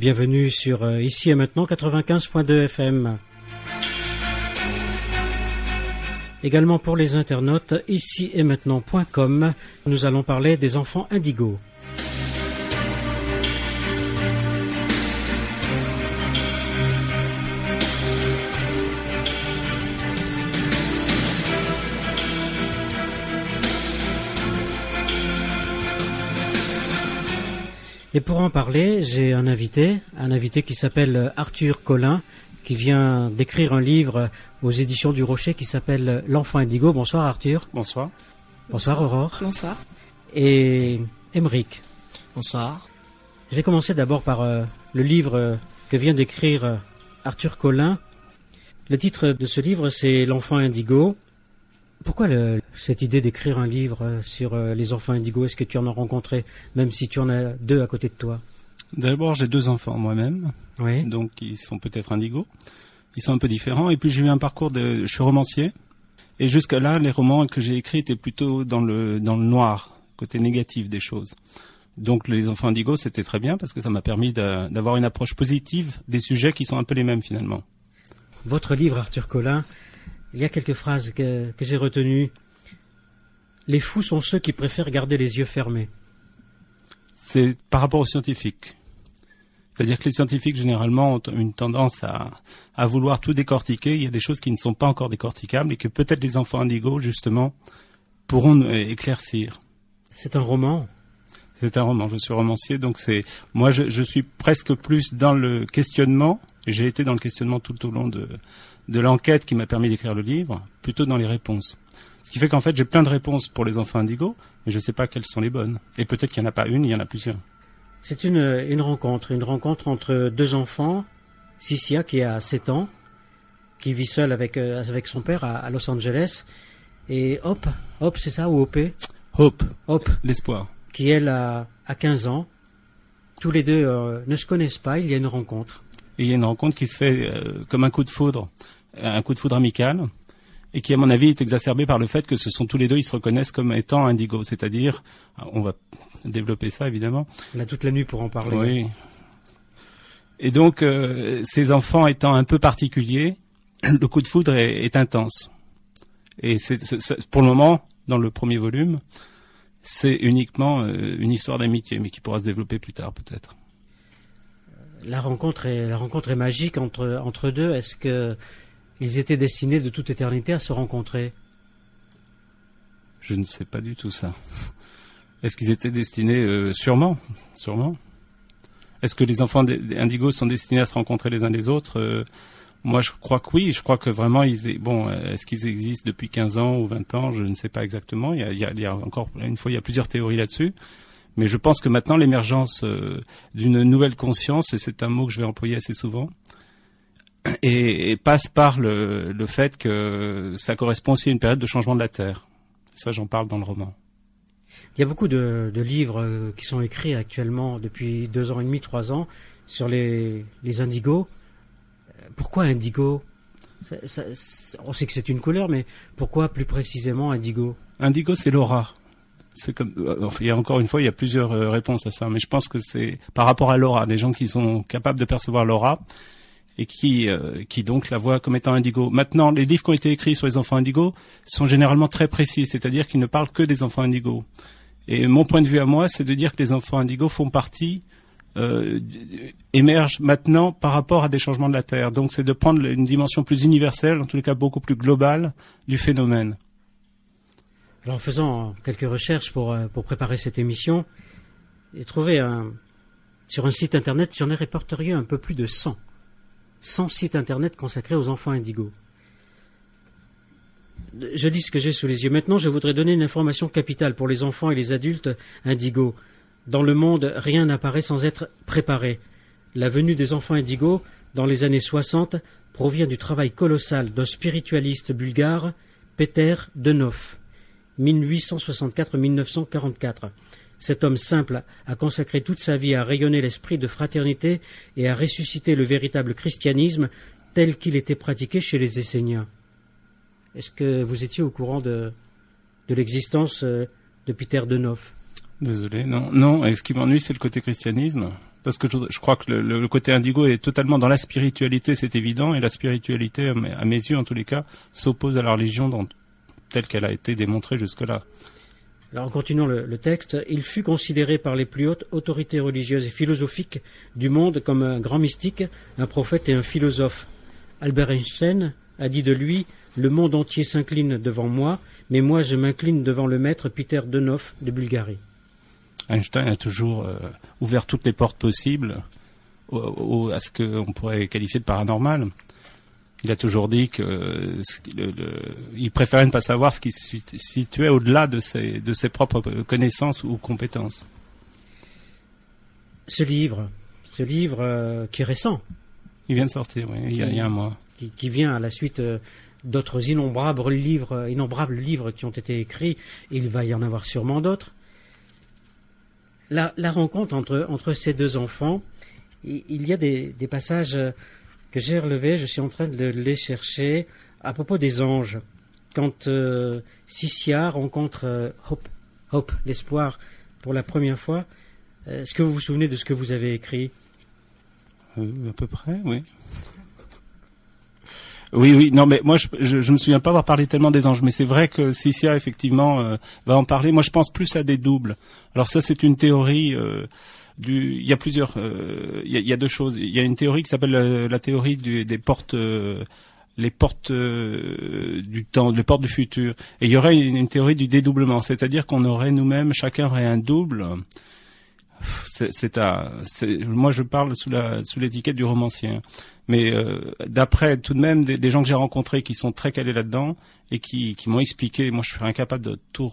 Bienvenue sur Ici et Maintenant 95.2 FM. Également pour les internautes, ici et maintenant.com, nous allons parler des enfants indigos. Et pour en parler, j'ai un invité qui s'appelle Arthur Collin, qui vient d'écrire un livre aux éditions du Rocher qui s'appelle L'enfant indigo. Bonsoir Arthur. Bonsoir. Bonsoir Aurore. Bonsoir. Et Émeric. Bonsoir. Je vais commencer d'abord par le livre que vient d'écrire Arthur Collin. Le titre de ce livre, c'est L'enfant indigo. Pourquoi cette idée d'écrire un livre sur les enfants indigos? Est-ce que tu en as rencontré, même si tu en as deux à côté de toi? D'abord, j'ai deux enfants moi-même, oui. Donc ils sont peut-être indigos. Ils sont un peu différents. Et puis j'ai eu un parcours je suis romancier. Et jusque-là, les romans que j'ai écrits étaient plutôt dans le noir, côté négatif des choses. Donc les enfants indigos, c'était très bien parce que ça m'a permis d'avoir une approche positive des sujets qui sont un peu les mêmes finalement. Votre livre, Arthur Collin, il y a quelques phrases que j'ai retenues. Les fous sont ceux qui préfèrent garder les yeux fermés. C'est par rapport aux scientifiques. C'est-à-dire que les scientifiques, généralement, ont une tendance à vouloir tout décortiquer. Il y a des choses qui ne sont pas encore décorticables et que peut-être les enfants indigos, justement, pourront éclaircir. C'est un roman? C'est un roman. Je suis romancier, donc moi, je suis presque plus dans le questionnement. Et j'ai été dans le questionnement tout au long de l'enquête qui m'a permis d'écrire le livre, plutôt dans les réponses. Ce qui fait qu'en fait, j'ai plein de réponses pour les enfants indigos, mais je ne sais pas quelles sont les bonnes. Et peut-être qu'il n'y en a pas une, il y en a plusieurs. C'est une rencontre entre deux enfants. Sissia, qui a 7 ans, qui vit seule avec son père à Los Angeles, et Hope, c'est ça, ou Hope? Hope, l'espoir. Qui, elle, a 15 ans. Tous les deux ne se connaissent pas, il y a une rencontre. Et il y a une rencontre qui se fait comme un coup de foudre amical, et qui, à mon avis, est exacerbée par le fait que ce sont tous les deux, ils se reconnaissent comme étant indigos, c'est-à-dire, on va développer ça évidemment. On a toute la nuit pour en parler. Oui. Et donc, ces enfants étant un peu particuliers, le coup de foudre est intense. Et c'est, pour le moment, dans le premier volume, c'est uniquement une histoire d'amitié, mais qui pourra se développer plus tard peut-être. La rencontre est magique entre deux. Est-ce qu'ils étaient destinés de toute éternité à se rencontrer? Je ne sais pas du tout ça. Est-ce qu'ils étaient destinés sûrement. Est-ce que les enfants indigos sont destinés à se rencontrer les uns les autres? Moi, je crois que oui. Je crois que vraiment, est-ce qu'ils existent depuis 15 ans ou 20 ans? Je ne sais pas exactement. Il y a encore une fois, il y a plusieurs théories là-dessus. Mais je pense que maintenant, l'émergence d'une nouvelle conscience, et c'est un mot que je vais employer assez souvent, et passe par le fait que ça correspond aussi à une période de changement de la Terre. Ça, j'en parle dans le roman. Il y a beaucoup de livres qui sont écrits actuellement depuis 2 ans et demi, 3 ans, sur les indigos. Pourquoi indigo? On sait que c'est une couleur, mais pourquoi plus précisément indigo? Indigo, c'est l'aura. C'est comme, il y a encore une fois, il y a plusieurs réponses à ça, mais je pense que c'est par rapport à l'aura, des gens qui sont capables de percevoir l'aura et qui donc la voient comme étant indigo. Maintenant, les livres qui ont été écrits sur les enfants indigos sont généralement très précis, c'est-à-dire qu'ils ne parlent que des enfants indigos. Et mon point de vue à moi, c'est de dire que les enfants indigos font partie, émergent maintenant par rapport à des changements de la Terre. Donc c'est de prendre une dimension plus universelle, en tous les cas beaucoup plus globale, du phénomène. Alors en faisant quelques recherches pour préparer cette émission, j'ai trouvé sur un site internet, j'en ai répertorié un peu plus de 100 sites internet consacrés aux enfants indigos. Je lis ce que j'ai sous les yeux. Maintenant, je voudrais donner une information capitale pour les enfants et les adultes indigos. Dans le monde, rien n'apparaît sans être préparé. La venue des enfants indigos, dans les années 60, provient du travail colossal d'un spiritualiste bulgare, Peter Denov. 1864-1944. Cet homme simple a consacré toute sa vie à rayonner l'esprit de fraternité et à ressusciter le véritable christianisme tel qu'il était pratiqué chez les Esséniens. Est-ce que vous étiez au courant de l'existence de Peter Denov? Désolé, non. Et ce qui m'ennuie, c'est le côté christianisme. Parce que je crois que le côté indigo est totalement dans la spiritualité, c'est évident, et la spiritualité, à mes yeux en tous les cas, s'oppose à la religion telle qu'elle a été démontrée jusque-là. Alors, en continuant le texte, il fut considéré par les plus hautes autorités religieuses et philosophiques du monde comme un grand mystique, un prophète et un philosophe. Albert Einstein a dit de lui « Le monde entier s'incline devant moi, mais moi je m'incline devant le maître Peter Denov de Bulgarie. » Einstein a toujours ouvert toutes les portes possibles à ce qu'on pourrait qualifier de paranormal. Il a toujours dit il préférait ne pas savoir ce qui se situait au-delà de ses propres connaissances ou compétences. Ce livre qui est récent. Il vient de sortir, oui, il y a un mois. Qui vient à la suite d'autres innombrables livres qui ont été écrits. Il va y en avoir sûrement d'autres. La rencontre entre ces deux enfants, il y a des passages que j'ai relevés, je suis en train de les chercher, à propos des anges. Quand Sissia rencontre Hope, l'espoir, pour la première fois, est-ce que vous vous souvenez de ce que vous avez écrit ? À peu près, oui. Oui, non, mais moi, je me souviens pas avoir parlé tellement des anges, mais c'est vrai que Sissia, effectivement, va en parler. Moi, je pense plus à des doubles. Alors ça, c'est une théorie il y a plusieurs, il y a deux choses. Il y a une théorie qui s'appelle la théorie des portes, les portes du temps, les portes du futur. Et il y aurait une théorie du dédoublement, c'est-à-dire qu'on aurait nous-mêmes, chacun aurait un double. Moi, je parle sous l'étiquette du romancier. Mais d'après tout de même des gens que j'ai rencontrés qui sont très calés là-dedans et qui m'ont expliqué, moi je suis incapable de tout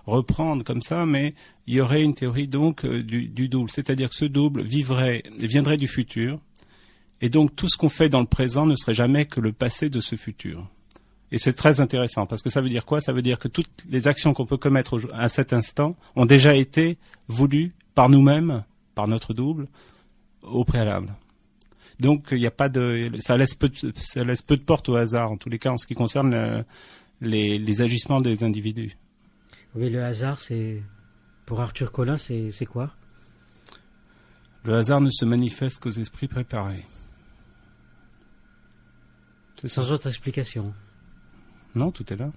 reprendre comme ça, mais il y aurait une théorie donc du double, c'est-à-dire que ce double viendrait du futur, et donc tout ce qu'on fait dans le présent ne serait jamais que le passé de ce futur. Et c'est très intéressant, parce que ça veut dire quoi ? Ça veut dire que toutes les actions qu'on peut commettre à cet instant ont déjà été voulues par nous-mêmes, par notre double, au préalable. Donc il n'y a pas ça laisse peu de portes au hasard, en tous les cas en ce qui concerne les agissements des individus. Oui, le hasard, pour Arthur Collin, c'est quoi ? Le hasard ne se manifeste qu'aux esprits préparés. C'est sans autre explication. Non, tout est là.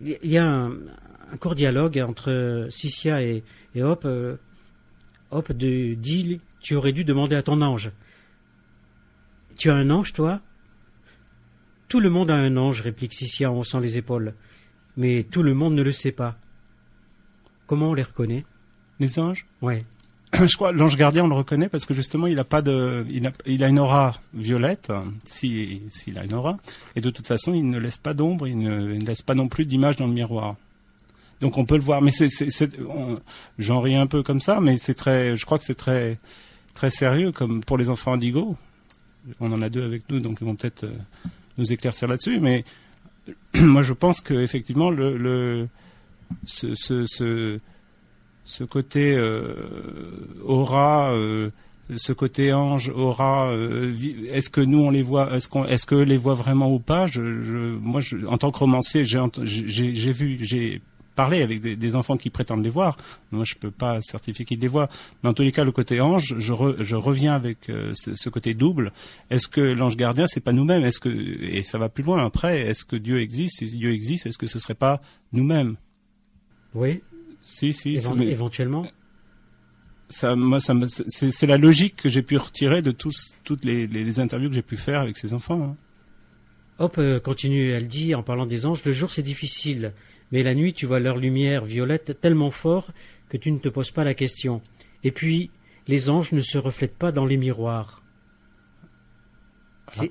Il y a un court dialogue entre Sissia et Hope. Hope dit « Tu aurais dû demander à ton ange. » « Tu as un ange, toi ?»« Tout le monde a un ange, » réplique Sissia en haussant les épaules. « Mais tout le monde ne le sait pas. » Comment on les reconnaît ? Les anges ? Ouais. Je crois l'ange gardien on le reconnaît parce que justement il a une aura violette, s'il a une aura, et de toute façon il ne laisse pas d'ombre, il ne laisse pas non plus d'image dans le miroir. Donc on peut le voir, mais j'en ris un peu comme ça, mais je crois que c'est très très sérieux comme pour les enfants indigo. On en a deux avec nous, donc ils vont peut-être nous éclaircir là-dessus, mais moi je pense que effectivement ce côté aura, ce côté ange, aura, est-ce que nous on les voit, est-ce que les voit vraiment ou pas ? Moi, en tant que romancier, j'ai parlé avec des enfants qui prétendent les voir. Moi, je peux pas certifier qu'ils les voient. Mais en tous les cas, le côté ange, je reviens avec ce côté double. Est-ce que l'ange gardien, c'est pas nous-mêmes ? Et ça va plus loin après. Est-ce que Dieu existe ? Si Dieu existe, est-ce que ce serait pas nous-mêmes ? Oui. Si, éventuellement. C'est la logique que j'ai pu retirer de toutes les interviews que j'ai pu faire avec ces enfants. Hein. Hop, continue, elle dit, en parlant des anges, le jour c'est difficile, mais la nuit tu vois leur lumière violette tellement fort que tu ne te poses pas la question. Et puis, les anges ne se reflètent pas dans les miroirs.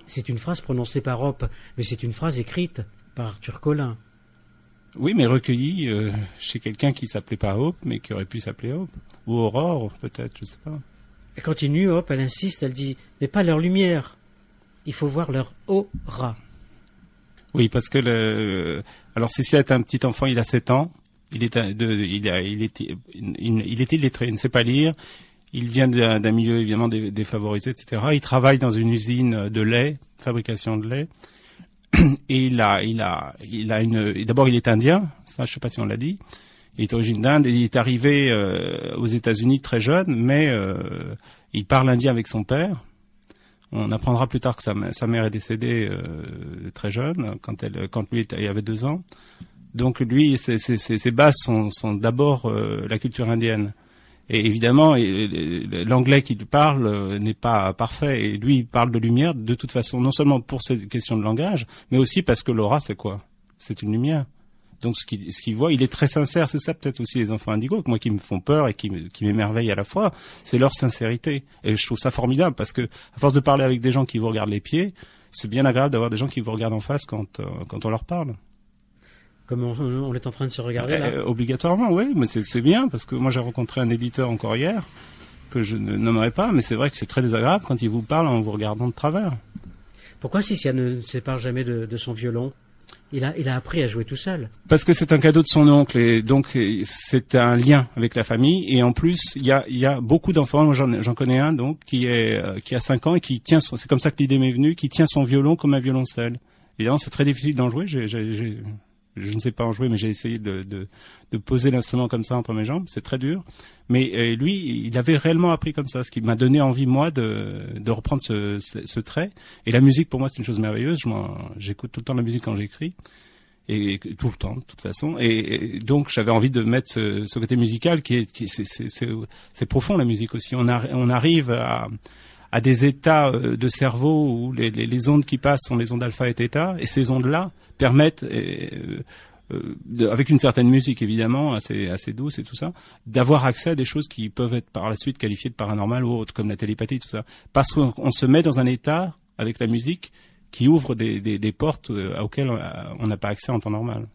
C'est une phrase prononcée par Hop, mais c'est une phrase écrite par Arthur Collin. Oui, mais recueilli chez quelqu'un qui s'appelait pas Hope, mais qui aurait pu s'appeler Hope. Ou Aurore, peut-être, je sais pas. Elle continue, Hope, elle insiste, elle dit « Mais pas leur lumière, il faut voir leur aura. » Oui, parce que alors Sissia est un petit enfant, il a 7 ans, il est illettré, il ne sait pas lire, il vient d'un milieu évidemment défavorisé, etc. Il travaille dans une usine de lait, fabrication de lait. Et d'abord il est indien, ça je sais pas si on l'a dit, Il est d'origine d'Inde et il est arrivé aux États-Unis très jeune, mais il parle indien avec son père. On apprendra plus tard que sa mère est décédée très jeune, quand lui il avait 2 ans. Donc lui, ses bases sont d'abord la culture indienne. Et évidemment, l'anglais qu'il parle n'est pas parfait. Et lui, il parle de lumière de toute façon, non seulement pour cette question de langage, mais aussi parce que l'aura, c'est quoi? C'est une lumière. Donc ce qu'il voit, il est très sincère. C'est ça peut-être aussi les enfants indigos, moi qui me font peur et qui m'émerveillent à la fois, c'est leur sincérité. Et je trouve ça formidable parce que à force de parler avec des gens qui vous regardent les pieds, c'est bien agréable d'avoir des gens qui vous regardent en face quand on leur parle. Comme on est en train de se regarder là. Obligatoirement, oui, mais c'est bien parce que moi j'ai rencontré un éditeur encore hier que je ne nommerai pas, mais c'est vrai que c'est très désagréable quand il vous parle en vous regardant de travers. Pourquoi Cynthia ne se sépare jamais de son violon? Il a appris à jouer tout seul. Parce que c'est un cadeau de son oncle et donc c'est un lien avec la famille et en plus il y a beaucoup d'enfants. Moi j'en connais un donc qui a 5 ans et qui tient c'est comme ça que l'idée m'est venue, qui tient son violon comme un violoncelle. Évidemment c'est très difficile d'en jouer. Je ne sais pas en jouer, mais j'ai essayé de poser l'instrument comme ça entre mes jambes. C'est très dur. Mais lui, il avait réellement appris comme ça, ce qui m'a donné envie, moi, de reprendre ce trait. Et la musique, pour moi, c'est une chose merveilleuse. J'écoute tout le temps la musique quand j'écris. Et tout le temps, de toute façon. Et donc, j'avais envie de mettre ce côté musical c'est profond, la musique aussi. On arrive à des états de cerveau où les ondes qui passent sont les ondes alpha et theta, et ces ondes-là permettent, avec une certaine musique évidemment, assez douce et tout ça, d'avoir accès à des choses qui peuvent être par la suite qualifiées de paranormales ou autres, comme la télépathie, tout ça. Parce qu'on se met dans un état, avec la musique, qui ouvre des portes auxquelles on n'a pas accès en temps normal.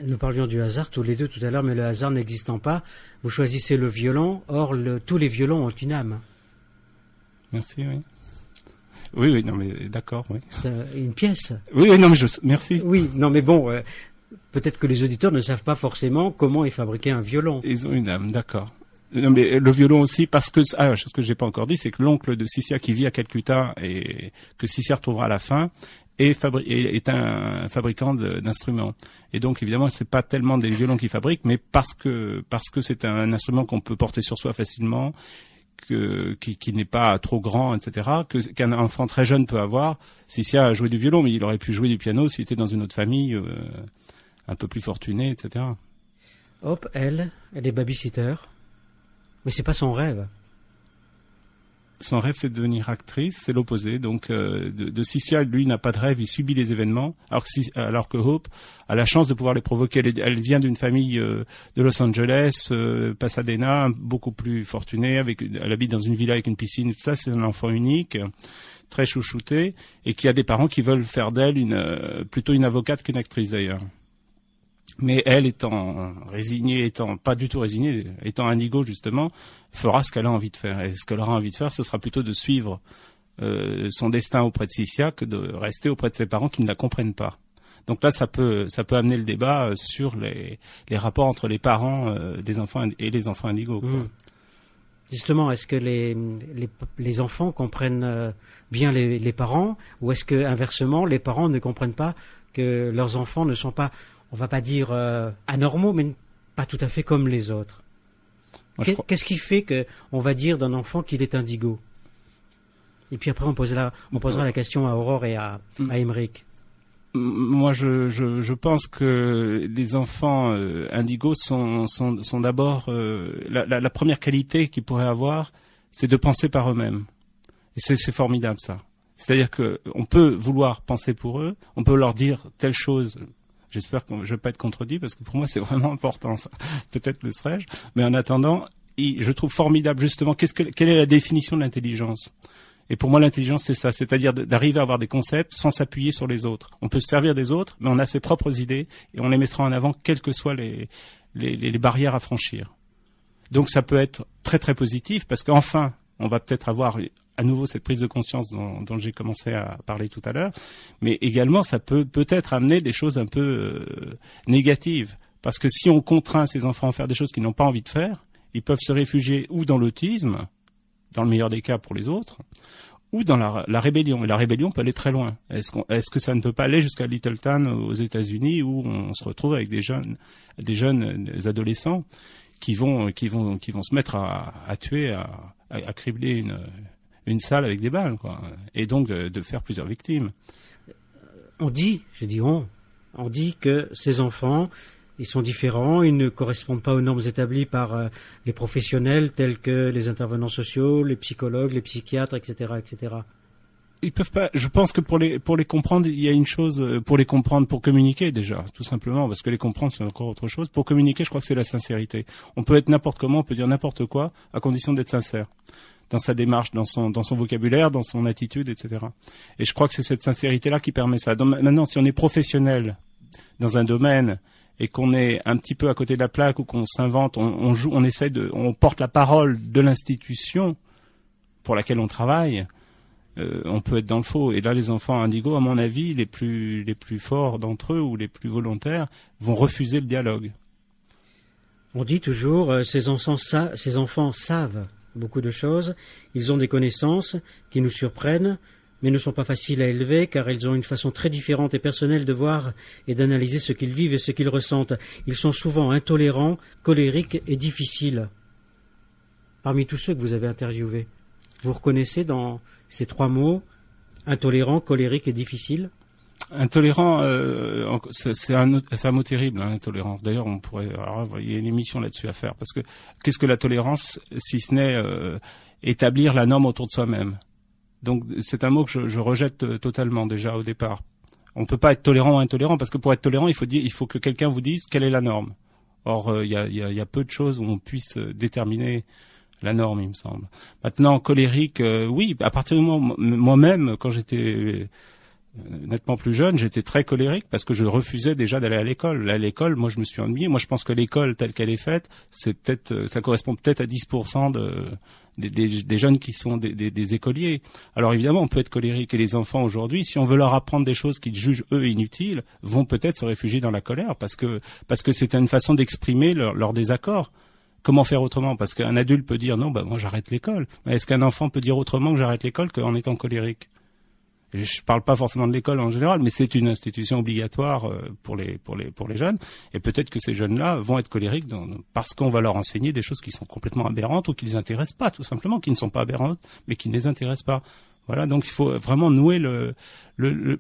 Nous parlions du hasard tous les deux tout à l'heure, mais le hasard n'existant pas, vous choisissez le violon, or tous les violons ont une âme. Merci, oui. Oui, non, mais d'accord, oui. Une pièce. Oui, non, mais merci. Oui, non, mais bon, peut-être que les auditeurs ne savent pas forcément comment est fabriqué un violon. Ils ont une âme, d'accord. Non, mais le violon aussi, parce que, ce que j'ai pas encore dit, c'est que l'oncle de Cynthia qui vit à Calcutta et que Cynthia retrouvera à la fin, est un fabricant d'instruments. Et donc, évidemment, c'est pas tellement des violons qu'il fabrique, mais parce que c'est un instrument qu'on peut porter sur soi facilement, qui n'est pas trop grand, etc., qu'un enfant très jeune peut avoir. Cynthia a joué du violon, mais il aurait pu jouer du piano s'il était dans une autre famille un peu plus fortunée, etc. Hop, elle est babysitter, mais c'est pas son rêve. Son rêve, c'est de devenir actrice, c'est l'opposé. Donc, de Cynthia, lui, n'a pas de rêve, il subit les événements, alors que Hope a la chance de pouvoir les provoquer. Elle vient d'une famille de Los Angeles, Pasadena, beaucoup plus fortunée, elle habite dans une villa avec une piscine, tout ça, c'est un enfant unique, très chouchouté, et qui a des parents qui veulent faire d'elle plutôt une avocate qu'une actrice d'ailleurs. Mais elle, étant pas du tout résignée, étant indigo justement, fera ce qu'elle a envie de faire. Et ce qu'elle aura envie de faire, ce sera plutôt de suivre son destin auprès de Cynthia que de rester auprès de ses parents qui ne la comprennent pas. Donc là, ça peut amener le débat sur les rapports entre les parents des enfants et les enfants indigos. Quoi. Justement, est-ce que les enfants comprennent bien les parents, ou est-ce que inversement, les parents ne comprennent pas que leurs enfants ne sont pas, on va pas dire anormaux, mais pas tout à fait comme les autres? Qu'est-ce qui fait qu'on va dire d'un enfant qu'il est indigo? Et puis après, on posera la question à Aurore et à Émeric. Moi, je pense que les enfants indigos sont d'abord la première qualité qu'ils pourraient avoir, c'est de penser par eux-mêmes. Et c'est formidable ça. C'est-à-dire que on peut vouloir penser pour eux, on peut leur dire telle chose. J'espère que je ne vais pas être contredit parce que pour moi c'est vraiment important ça. Peut-être le serais-je, mais en attendant, je trouve formidable justement quelle est la définition de l'intelligence. Et pour moi, l'intelligence, c'est ça, c'est-à-dire d'arriver à avoir des concepts sans s'appuyer sur les autres. On peut se servir des autres, mais on a ses propres idées et on les mettra en avant, quelles que soient les barrières à franchir. Donc ça peut être très très positif parce qu'enfin, on va peut-être avoir à nouveau cette prise de conscience dont j'ai commencé à parler tout à l'heure, mais également ça peut peut-être amener des choses un peu négatives. Parce que si on contraint ces enfants à faire des choses qu'ils n'ont pas envie de faire, ils peuvent se réfugier ou dans l'autisme, dans le meilleur des cas pour les autres, ou dans la rébellion. Et la rébellion peut aller très loin. Est-ce que ça ne peut pas aller jusqu'à Littleton aux États-Unis, où on se retrouve avec des jeunes adolescents qui vont se mettre à tuer, à cribler une salle avec des balles, quoi. Et donc de faire plusieurs victimes. On dit que ces enfants, ils sont différents, ils ne correspondent pas aux normes établies par les professionnels tels que les intervenants sociaux, les psychologues, les psychiatres, etc., etc. Ils peuvent pas. Je pense que pour les comprendre, il y a une chose pour les comprendre, pour communiquer déjà, tout simplement, parce que les comprendre c'est encore autre chose. Pour communiquer, je crois que c'est la sincérité. On peut être n'importe comment, on peut dire n'importe quoi, à condition d'être sincère dans sa démarche, dans son vocabulaire, dans son attitude, etc. Et je crois que c'est cette sincérité-là qui permet ça. Donc, maintenant, si on est professionnel dans un domaine et qu'on est un petit peu à côté de la plaque ou qu'on s'invente, on porte la parole de l'institution pour laquelle on travaille, on peut être dans le faux. Et là, les enfants indigo, à mon avis, les plus forts d'entre eux ou les plus volontaires vont refuser le dialogue. On dit toujours, ces enfants savent beaucoup de choses, ils ont des connaissances qui nous surprennent, mais ne sont pas faciles à élever car ils ont une façon très différente et personnelle de voir et d'analyser ce qu'ils vivent et ce qu'ils ressentent. Ils sont souvent intolérants, colériques et difficiles. Parmi tous ceux que vous avez interviewés, vous reconnaissez dans ces trois mots, intolérant, colérique et difficile? Intolérant, c'est un mot terrible, hein, intolérant. D'ailleurs, il y a une émission là-dessus à faire, parce que qu'est-ce que la tolérance, si ce n'est établir la norme autour de soi-même? Donc, c'est un mot que je rejette totalement déjà au départ. On peut pas être tolérant ou intolérant, parce que pour être tolérant, il faut que quelqu'un vous dise quelle est la norme. Or, il y a peu de choses où on puisse déterminer la norme, il me semble. Maintenant, colérique, oui, à partir du moment moi-même, quand j'étais nettement plus jeune, j'étais très colérique parce que je refusais déjà d'aller à l'école. À l'école, moi, je me suis ennuyé. Moi, je pense que l'école telle qu'elle est faite, ça correspond peut-être à 10% des jeunes qui sont des écoliers. Alors évidemment, on peut être colérique, et les enfants aujourd'hui, si on veut leur apprendre des choses qu'ils jugent eux inutiles, vont peut-être se réfugier dans la colère parce que c'est une façon d'exprimer leur désaccord. Comment faire autrement? Parce qu'un adulte peut dire non, moi j'arrête l'école. Mais est-ce qu'un enfant peut dire autrement que j'arrête l'école qu'en étant colérique? Et je parle pas forcément de l'école en général, mais c'est une institution obligatoire pour les jeunes. Et peut-être que ces jeunes-là vont être colériques parce qu'on va leur enseigner des choses qui sont complètement aberrantes ou qui les intéressent pas, tout simplement, qui ne sont pas aberrantes, mais qui ne les intéressent pas. Voilà, donc il faut vraiment nouer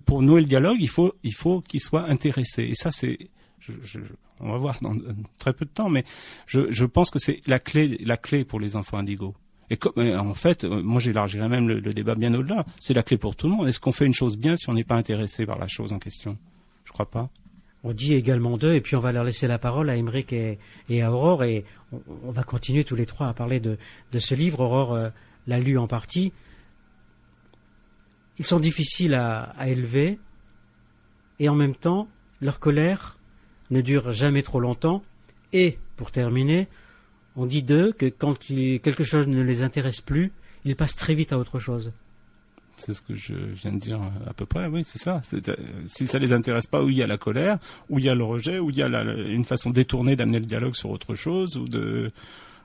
pour nouer le dialogue, il faut qu'ils soient intéressés. Et ça, c'est, on va voir dans très peu de temps, mais je pense que c'est la clé pour les enfants indigos. Et en fait, moi j'élargirais même le débat bien au-delà. C'est la clé pour tout le monde. Est-ce qu'on fait une chose bien si on n'est pas intéressé par la chose en question? Je crois pas. On dit également d'eux, et puis on va leur laisser la parole à Aymeric et à Aurore, et on va continuer tous les trois à parler de ce livre. Aurore l'a lu en partie. Ils sont difficiles à élever, et en même temps, leur colère ne dure jamais trop longtemps. Et, pour terminer, on dit d'eux que quand quelque chose ne les intéresse plus, ils passent très vite à autre chose. C'est ce que je viens de dire à peu près, oui, c'est ça. Si ça les intéresse pas, où il y a la colère, où il y a le rejet, où il y a une façon détournée d'amener le dialogue sur autre chose,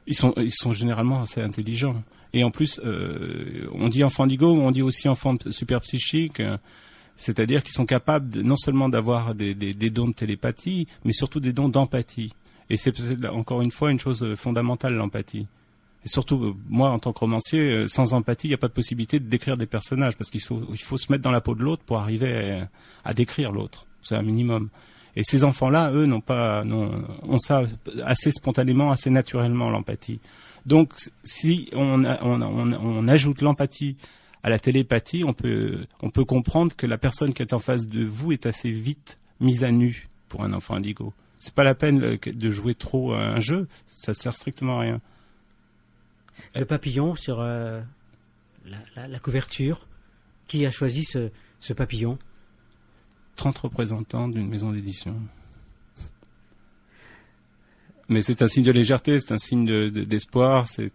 ils sont généralement assez intelligents. Et en plus, on dit enfants indigo, on dit aussi enfants super psychiques, c'est-à-dire qu'ils sont capables non seulement d'avoir des dons de télépathie, mais surtout des dons d'empathie. Et c'est peut-être encore une fois une chose fondamentale, l'empathie. Et surtout, moi, en tant que romancier, sans empathie, il n'y a pas de possibilité de décrire des personnages, parce qu'il faut se mettre dans la peau de l'autre pour arriver à décrire l'autre. C'est un minimum. Et ces enfants-là, eux, ont ça assez spontanément, assez naturellement, l'empathie. Donc, si on ajoute l'empathie à la télépathie, on peut comprendre que la personne qui est en face de vous est assez vite mise à nu pour un enfant indigo. C'est pas la peine de jouer trop à un jeu, ça sert strictement à rien. Le papillon sur la couverture, qui a choisi ce papillon? 30 représentants d'une maison d'édition. Mais c'est un signe de légèreté, c'est un signe d'espoir, c'est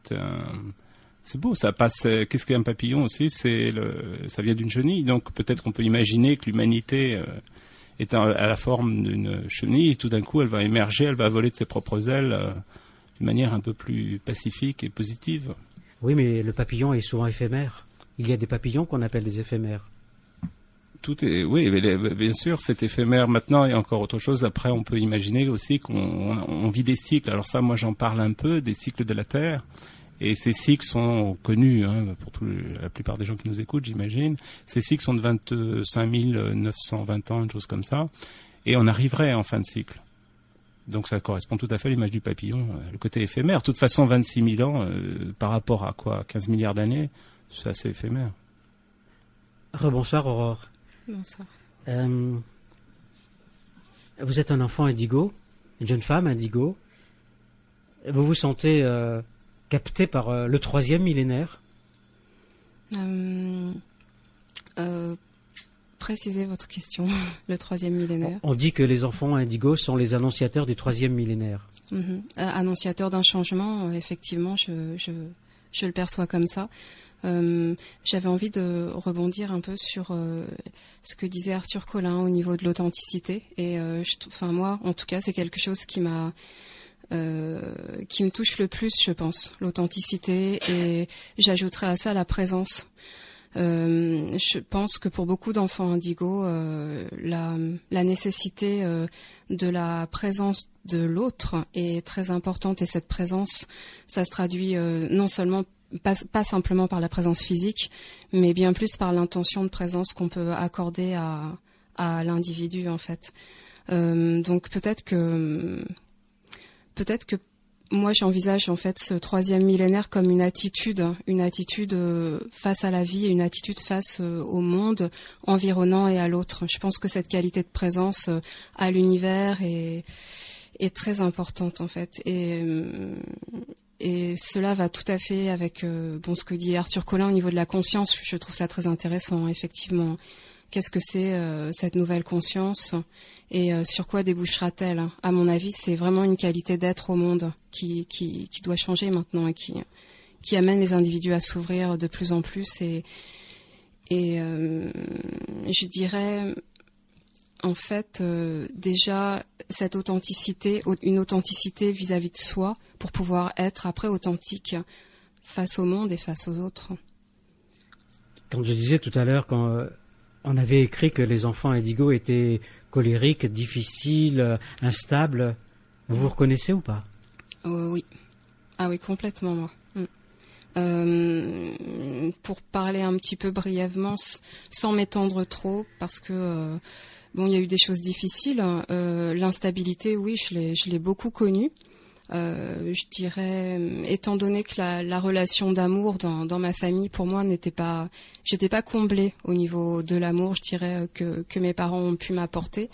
beau, ça passe. Qu'est-ce qu'un papillon aussi? Ça vient d'une chenille, donc peut-être qu'on peut imaginer que l'humanité est à la forme d'une chenille, et tout d'un coup elle va émerger, elle va voler de ses propres ailes d'une manière un peu plus pacifique et positive. Oui, mais le papillon est souvent éphémère. il y a des papillons qu'on appelle des éphémères. Tout est, oui, bien sûr, c'est éphémère. Maintenant, il y a encore autre chose. Après, on peut imaginer aussi qu'on vit des cycles. Alors ça, moi, j'en parle un peu, des cycles de la Terre. Et ces cycles sont connus, pour la plupart des gens qui nous écoutent, j'imagine. Ces cycles sont de 25 920 ans, une chose comme ça. Et on arriverait en fin de cycle. Donc ça correspond tout à fait à l'image du papillon, le côté éphémère. De toute façon, 26 000 ans, par rapport à quoi, 15 milliards d'années, c'est assez éphémère. Rebonsoir Aurore. Bonsoir. Vous êtes un enfant indigo, une jeune femme indigo. Vous vous sentez capté par le 3e millénaire? Précisez votre question, le 3e millénaire. On dit que les enfants indigo sont les annonciateurs du 3e millénaire. Annonciateurs d'un changement, effectivement, je le perçois comme ça. J'avais envie de rebondir un peu sur ce que disait Arthur Collin au niveau de l'authenticité. Et moi, en tout cas, c'est quelque chose qui me touche le plus, je pense, l'authenticité. Et j'ajouterais à ça la présence. Je pense que pour beaucoup d'enfants indigos, la nécessité de la présence de l'autre est très importante. Et cette présence, ça se traduit non seulement pas simplement par la présence physique, mais bien plus par l'intention de présence qu'on peut accorder à l'individu, en fait. Donc peut-être que moi j'envisage en fait ce 3e millénaire comme une attitude face à la vie et une attitude face au monde environnant et à l'autre. Je pense que cette qualité de présence à l'univers est très importante en fait. Et cela va tout à fait avec ce que dit Arthur Collin au niveau de la conscience. Je trouve ça très intéressant, effectivement. Qu'est-ce que c'est cette nouvelle conscience et sur quoi débouchera-t-elle? À mon avis, c'est vraiment une qualité d'être au monde qui doit changer maintenant et qui amène les individus à s'ouvrir de plus en plus. Et je dirais, en fait, déjà cette authenticité, une authenticité vis-à-vis de soi pour pouvoir être après authentique face au monde et face aux autres. Quand je disais tout à l'heure, quand on avait écrit que les enfants indigos étaient colériques, difficiles, instables, vous vous reconnaissez ou pas? Oui. Ah oui, complètement, moi. Pour parler un petit peu brièvement, sans m'étendre trop, parce que il y a eu des choses difficiles. L'instabilité, oui, je l'ai beaucoup connue. Je dirais, étant donné que la relation d'amour dans ma famille, pour moi, j'étais pas comblée au niveau de l'amour, je dirais, que mes parents ont pu m'apporter,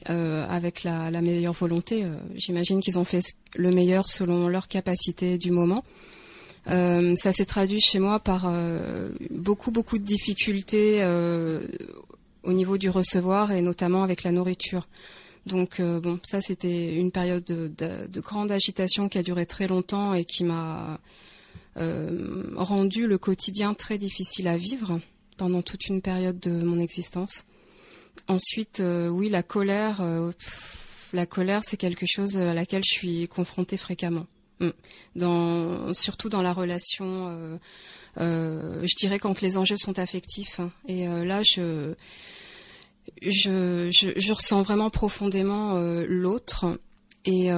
avec la meilleure volonté. J'imagine qu'ils ont fait le meilleur selon leur capacité du moment. Ça s'est traduit chez moi par beaucoup de difficultés au niveau du recevoir et notamment avec la nourriture. Donc ça c'était une période de grande agitation qui a duré très longtemps et qui m'a rendu le quotidien très difficile à vivre pendant toute une période de mon existence. Ensuite, oui, la colère c'est quelque chose à laquelle je suis confrontée fréquemment. Surtout dans la relation, je dirais quand les enjeux sont affectifs. Et là, je ressens vraiment profondément l'autre et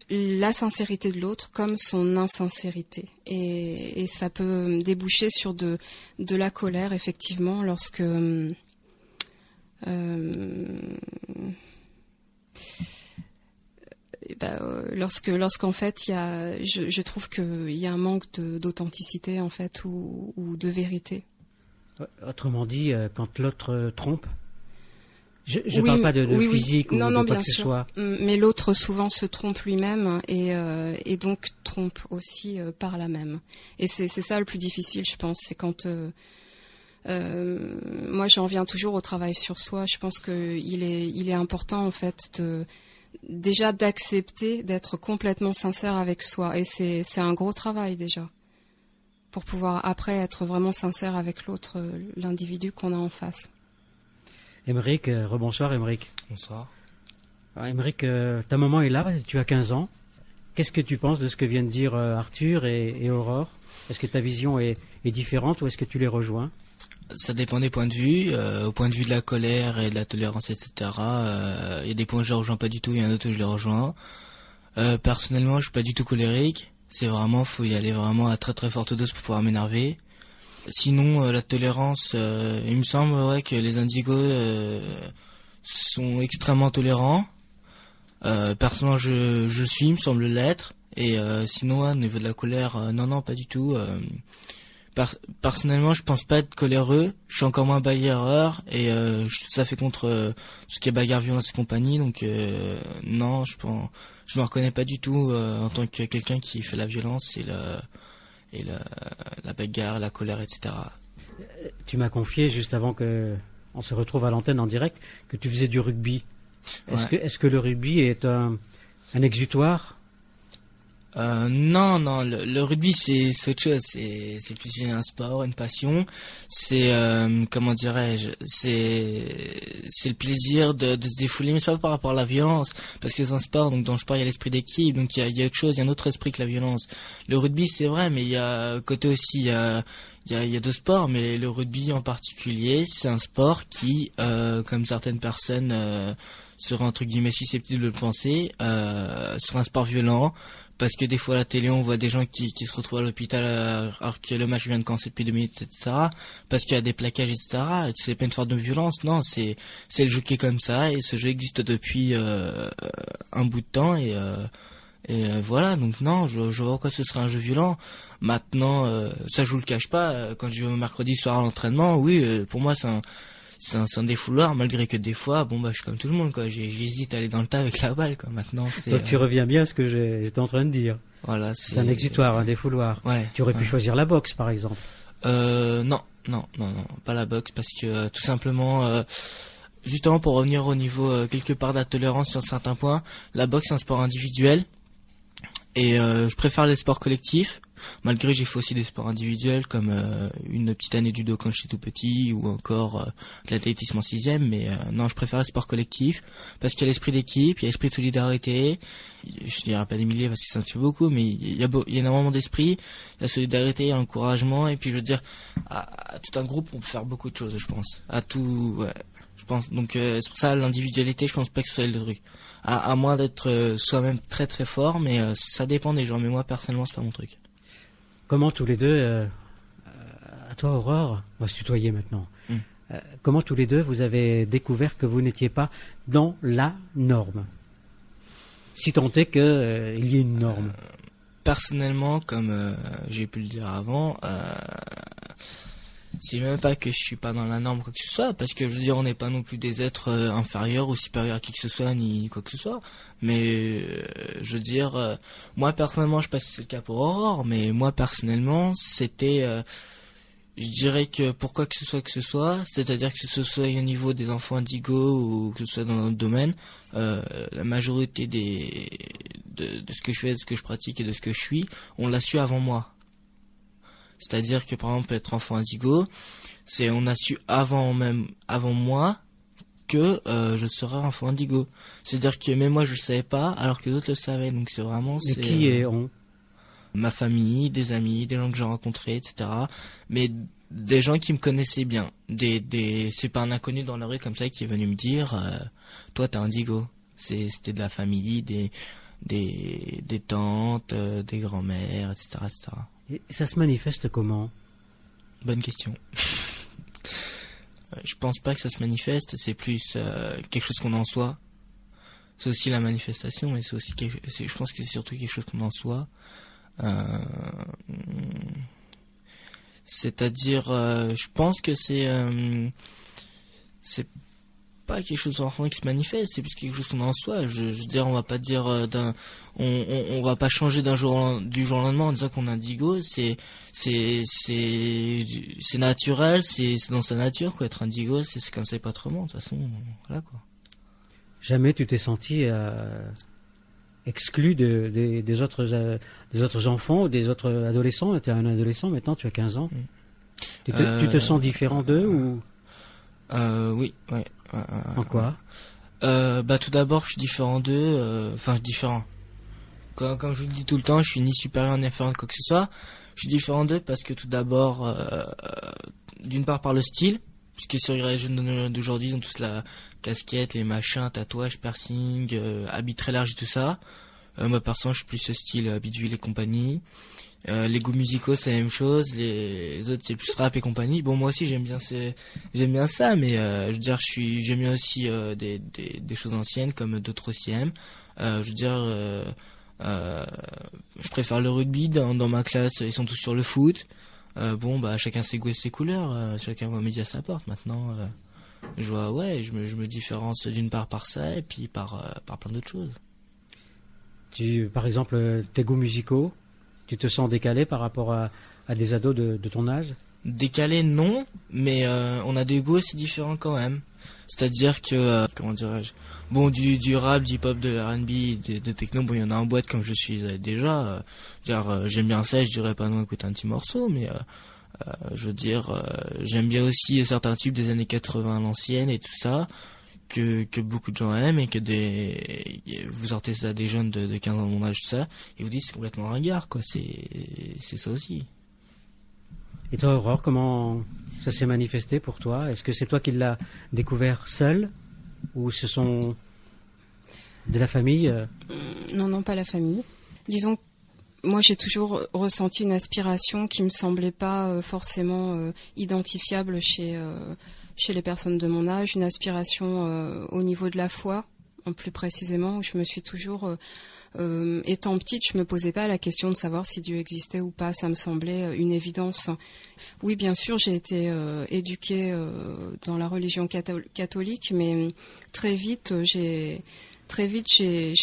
la sincérité de l'autre comme son insincérité. Et ça peut déboucher sur de la colère, effectivement, lorsqu'en fait je trouve qu'il y a un manque d'authenticité en fait ou de vérité. Autrement dit, quand l'autre trompe. Je parle pas de physique ou de quoi que ce soit. Mais l'autre souvent se trompe lui-même et donc trompe aussi par là même. Et c'est ça le plus difficile, je pense. C'est quand moi j'en viens toujours au travail sur soi. Je pense qu'il est important en fait déjà d'accepter d'être complètement sincère avec soi. Et c'est un gros travail déjà pour pouvoir après être vraiment sincère avec l'autre, l'individu qu'on a en face. Émeric, rebonsoir Émeric. Bonsoir. Émeric, ta maman est là, tu as 15 ans. Qu'est-ce que tu penses de ce que viennent de dire Arthur et Aurore? Est-ce que ta vision est différente ou est-ce que tu les rejoins? Ça dépend des points de vue. Au point de vue de la colère et de la tolérance, etc. Il y a des points que je les rejoins pas du tout, il y en a d'autres où je les rejoins. Personnellement, je suis pas du tout colérique. C'est vraiment, faut y aller vraiment à très très forte dose pour pouvoir m'énerver. Sinon, la tolérance, il me semble que les indigos sont extrêmement tolérants. Personnellement, il me semble l'être. Et sinon, au niveau de la colère, non, pas du tout. Personnellement, je pense pas être coléreux. Je suis encore moins bagarreur et je suis tout à fait contre tout ce qui est bagarre, violence et compagnie. Donc non, je me reconnais pas du tout en tant que quelqu'un qui fait la violence et la bagarre, la colère, etc. Tu m'as confié juste avant que on se retrouve à l'antenne en direct que tu faisais du rugby. Est-ce que le rugby est un exutoire? Non, le rugby c'est autre chose, c'est plus un sport, une passion, c'est comment dirais-je, c'est le plaisir de se défouler, mais c'est pas par rapport à la violence, parce que c'est un sport, donc dans le sport il y a l'esprit d'équipe, donc il y a autre chose, il y a un autre esprit que la violence. Le rugby c'est vrai, mais il y a côté aussi, il y a deux sports, mais le rugby en particulier, c'est un sport qui, comme certaines personnes seraient entre guillemets susceptibles de le penser, sur un sport violent, parce que des fois à la télé on voit des gens qui se retrouvent à l'hôpital alors que le match vient de commencer depuis 2 minutes, etc. Parce qu'il y a des plaquages, etc. Et c'est pas une forme de violence, non, c'est le jeu qui est comme ça, et ce jeu existe depuis un bout de temps, et voilà, donc non, je vois pourquoi ce serait un jeu violent. Maintenant, ça je vous le cache pas, quand je vais mercredi soir à l'entraînement, oui, pour moi c'est un défouloir, malgré que des fois, je suis comme tout le monde, quoi. J'hésite à aller dans le tas avec la balle, quoi. Maintenant, c'est. Donc tu reviens bien à ce que j'étais en train de dire. Voilà, c'est un exutoire, un défouloir. Ouais. Tu aurais pu choisir la boxe, par exemple. Non, pas la boxe, parce que tout simplement, justement pour revenir au niveau quelque part de la tolérance sur certains points, la boxe c'est un sport individuel. Et je préfère les sports collectifs, malgré j'ai fait aussi des sports individuels comme une petite année de judo quand j'étais tout petit, ou encore de l'athlétisme en 6e, mais non, je préfère les sports collectifs parce qu'il y a l'esprit d'équipe, il y a l'esprit de solidarité. Je dirais pas des milliers parce que c'est un petit peu beaucoup, mais il y a énormément d'esprit, il y a solidarité, il y a encouragement, et puis je veux dire à tout un groupe on peut faire beaucoup de choses, je pense. À tout, ouais. Je pense donc c'est pour ça l'individualité, je pense pas que ce soit le truc. À moins d'être soi-même très très fort, mais ça dépend des gens. Mais moi personnellement, c'est pas mon truc. Comment tous les deux, à toi Aurore, on va se tutoyer maintenant. Comment tous les deux vous avez découvert que vous n'étiez pas dans la norme, si tant est que il y ait une norme? Personnellement, comme j'ai pu le dire avant. C'est même pas que je suis pas dans la norme quoi que ce soit, parce que je veux dire on n'est pas non plus des êtres inférieurs ou supérieurs à qui que ce soit ni quoi que ce soit, mais je veux dire moi personnellement, je sais pas si c'est le cas pour Aurore, mais moi personnellement c'était je dirais que pour quoi que ce soit, c'est-à-dire que ce soit au niveau des enfants indigos ou que ce soit dans notre domaine, la majorité de ce que je fais, de ce que je pratique et de ce que je suis, on l'a su avant moi. C'est-à-dire que par exemple être enfant indigo, on a su avant moi que je serais enfant indigo. C'est-à-dire que même moi je le savais pas alors que d'autres le savaient. Donc c'est vraiment Mais qui est on? Ma famille, des amis, des gens que j'ai rencontrés, etc. Mais des gens qui me connaissaient bien. C'est pas un inconnu dans la rue comme ça qui est venu me dire toi t'es indigo. C'était de la famille, des tantes, des grands-mères, etc., etc. Et ça se manifeste comment? Bonne question. Je pense pas que ça se manifeste, c'est plus quelque chose qu'on a en soi. C'est aussi la manifestation, mais c'est aussi je pense que c'est surtout quelque chose qu'on a en soi. C'est-à-dire, je pense que c'est pas quelque chose d'enfant qui se manifeste, c'est plus quelque chose qu'on a en soi. Je veux dire, on va pas dire on va pas changer du jour au lendemain en disant qu'on est indigo. C'est naturel, c'est dans sa nature quoi. Être indigo, c'est comme ça et pas autrement. De toute façon, voilà quoi. Jamais tu t'es senti exclu des autres enfants ou des autres adolescents? Tu es un adolescent maintenant, tu as 15 ans. Tu te sens différent d'eux ou? Oui, ouais. En quoi? Tout d'abord, je suis différent d'eux. Enfin, différent. Comme je vous le dis tout le temps, je suis ni supérieur ni inférieur de quoi que ce soit. Je suis différent d'eux parce que tout d'abord, d'une part par le style, puisque sur les jeunes d'aujourd'hui, ils ont tous la casquette, les machins, tatouages, piercing, habits très larges et tout ça. Moi, personnellement, je suis plus ce style habits de ville et compagnie. Les goûts musicaux, c'est la même chose. Les autres, c'est plus rap et compagnie. Bon, moi aussi, j'aime bien ça, mais je veux dire, j'aime bien aussi des choses anciennes comme d'autres aussi aiment. Je veux dire, je préfère le rugby. Dans ma classe, ils sont tous sur le foot. Bon, bah, chacun ses goûts et ses couleurs. Chacun voit midi à sa porte. Maintenant, je me différencie d'une part par ça et puis par plein d'autres choses. Par exemple, tes goûts musicaux, tu te sens décalé par rapport à des ados de ton âge? Décalé, non, mais on a des goûts assez différents quand même. C'est-à-dire que, comment dirais-je, bon, du rap, du hip-hop, de l'R&B, de techno, bon, il y en a en boîte comme je suis déjà. J'aime bien ça, je dirais pas non écouter un petit morceau, mais je veux dire, j'aime bien aussi certains tubes des années 80 à l'ancienne et tout ça, que beaucoup de gens aiment et que vous sortez ça à des jeunes de 15 ans de mon âge, tout ça, et vous dites c'est complètement ringard, quoi, c'est ça aussi. Et toi, Aurore, comment ça s'est manifesté pour toi? Est-ce que c'est toi qui l'as découvert seul ou ce sont de la famille? Non, pas la famille. Disons, moi j'ai toujours ressenti une aspiration qui me semblait pas forcément identifiable chez les personnes de mon âge, une aspiration au niveau de la foi, plus précisément, où je me suis toujours... étant petite, je me posais pas la question de savoir si Dieu existait ou pas. Ça me semblait une évidence. Oui, bien sûr, j'ai été éduquée dans la religion catholique, mais très vite, j'ai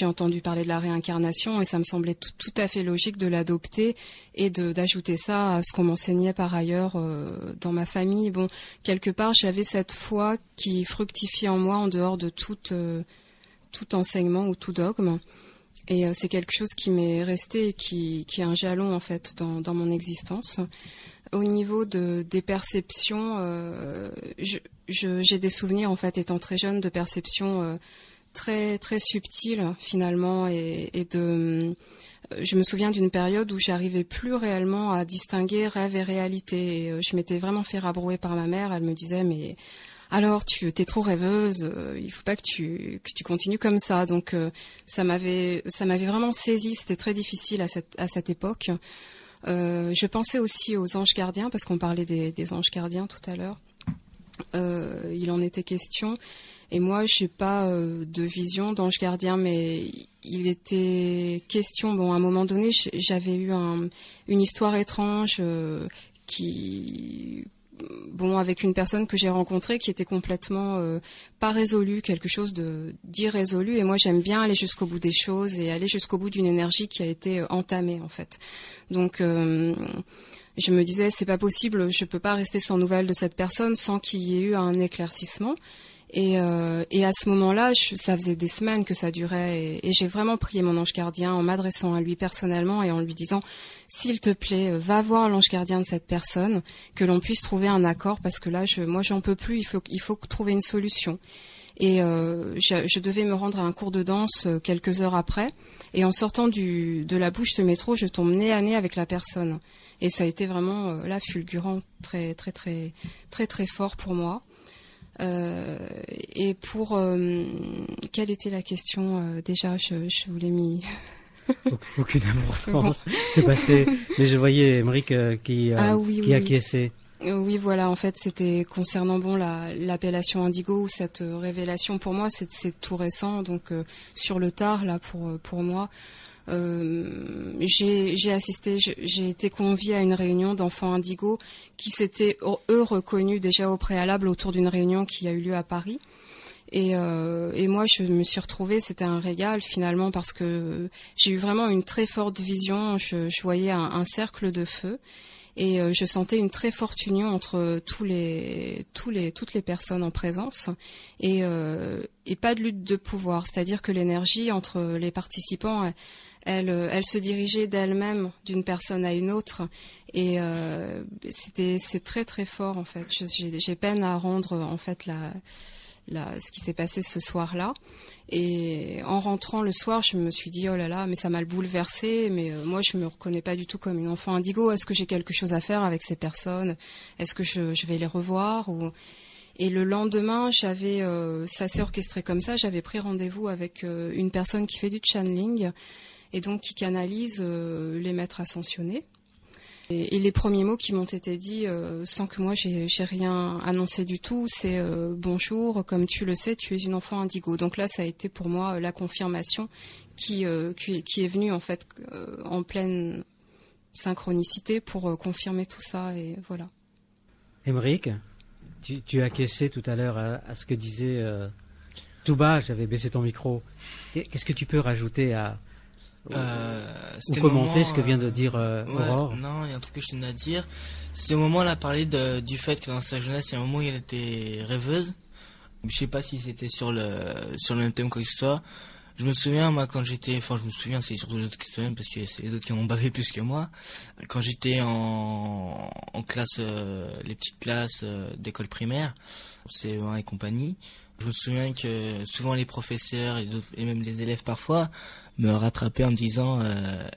entendu parler de la réincarnation et ça me semblait tout à fait logique de l'adopter et d'ajouter ça à ce qu'on m'enseignait par ailleurs dans ma famille. Bon, quelque part, j'avais cette foi qui fructifiait en moi en dehors de tout enseignement ou tout dogme. Et c'est quelque chose qui m'est resté et qui est un jalon en fait dans mon existence. Au niveau des perceptions, j'ai des souvenirs en fait étant très jeune de perceptions très très subtiles finalement je me souviens d'une période où j'arrivais plus réellement à distinguer rêve et réalité. Et, je m'étais vraiment fait rabrouer par ma mère. Elle me disait mais alors tu t'es trop rêveuse, il faut pas que tu continues comme ça. Donc ça m'avait vraiment saisi. C'était très difficile à cette époque. Je pensais aussi aux anges gardiens parce qu'on parlait des anges gardiens tout à l'heure. Il en était question. Et moi, j'ai pas de vision d'ange gardien, mais il était question. Bon, à un moment donné, j'avais eu une histoire étrange avec une personne que j'ai rencontrée qui était complètement pas résolue, quelque chose d'irrésolu. Et moi, j'aime bien aller jusqu'au bout des choses et aller jusqu'au bout d'une énergie qui a été entamée, en fait. Donc, je me disais, c'est pas possible, je peux pas rester sans nouvelles de cette personne sans qu'il y ait eu un éclaircissement. Et à ce moment-là, ça faisait des semaines que ça durait et j'ai vraiment prié mon ange gardien en m'adressant à lui personnellement et en lui disant s'il te plaît, va voir l'ange gardien de cette personne, que l'on puisse trouver un accord parce que là, moi j'en peux plus, il faut trouver une solution. Et je devais me rendre à un cours de danse quelques heures après et en sortant de la bouche de métro, je tombe nez à nez avec la personne. Et ça a été vraiment là fulgurant, très très très très très fort pour moi. Et pour quelle était la question déjà, je vous l'ai mis. Aucune importance. Bon. C'est passé. Mais je voyais Émeric qui acquiesçait. Oui, voilà. En fait, c'était concernant l'appellation Indigo ou cette révélation. Pour moi, c'est tout récent, donc sur le tard là pour moi. J'ai assisté, j'ai été conviée à une réunion d'enfants indigos qui s'étaient eux reconnus déjà au préalable autour d'une réunion qui a eu lieu à Paris. Et moi, je me suis retrouvée, c'était un régal finalement parce que j'ai eu vraiment une très forte vision. Je voyais un cercle de feu et je sentais une très forte union entre toutes les personnes en présence et pas de lutte de pouvoir. C'est-à-dire que l'énergie entre les participants, elle se dirigeait d'elle-même d'une personne à une autre et c'est très très fort en fait. J'ai peine à rendre en fait ce qui s'est passé ce soir-là. Et en rentrant le soir, je me suis dit, oh là là, mais ça m'a bouleversée, mais moi je me reconnais pas du tout comme une enfant indigo. Est-ce que j'ai quelque chose à faire avec ces personnes? Est-ce que je vais les revoir Et le lendemain, ça s'est orchestré comme ça, j'avais pris rendez-vous avec une personne qui fait du channeling et donc qui canalise les maîtres ascensionnés. Et les premiers mots qui m'ont été dits, sans que moi j'ai rien annoncé du tout, c'est bonjour, comme tu le sais, tu es une enfant indigo. Donc là, ça a été pour moi la confirmation qui est venue en fait en pleine synchronicité pour confirmer tout ça, et voilà. Aymeric, tu as acquiescé tout à l'heure à ce que disait tout bas, j'avais baissé ton micro. Qu'est-ce que tu peux rajouter ou commenter ce que vient de dire Aurore? Non, il y a un truc que je tenais à dire. C'est au moment où elle a parlé du fait que dans sa jeunesse, il y a un moment où elle était rêveuse. Je sais pas si c'était sur le même thème que ce soit. Je me souviens, moi, c'est surtout les autres qui se souviennent parce que c'est les autres qui en ont bavé plus que moi. Quand j'étais en classe, les petites classes d'école primaire, CE1 et compagnie, je me souviens que souvent les professeurs et même les élèves parfois me rattrapaient en me disant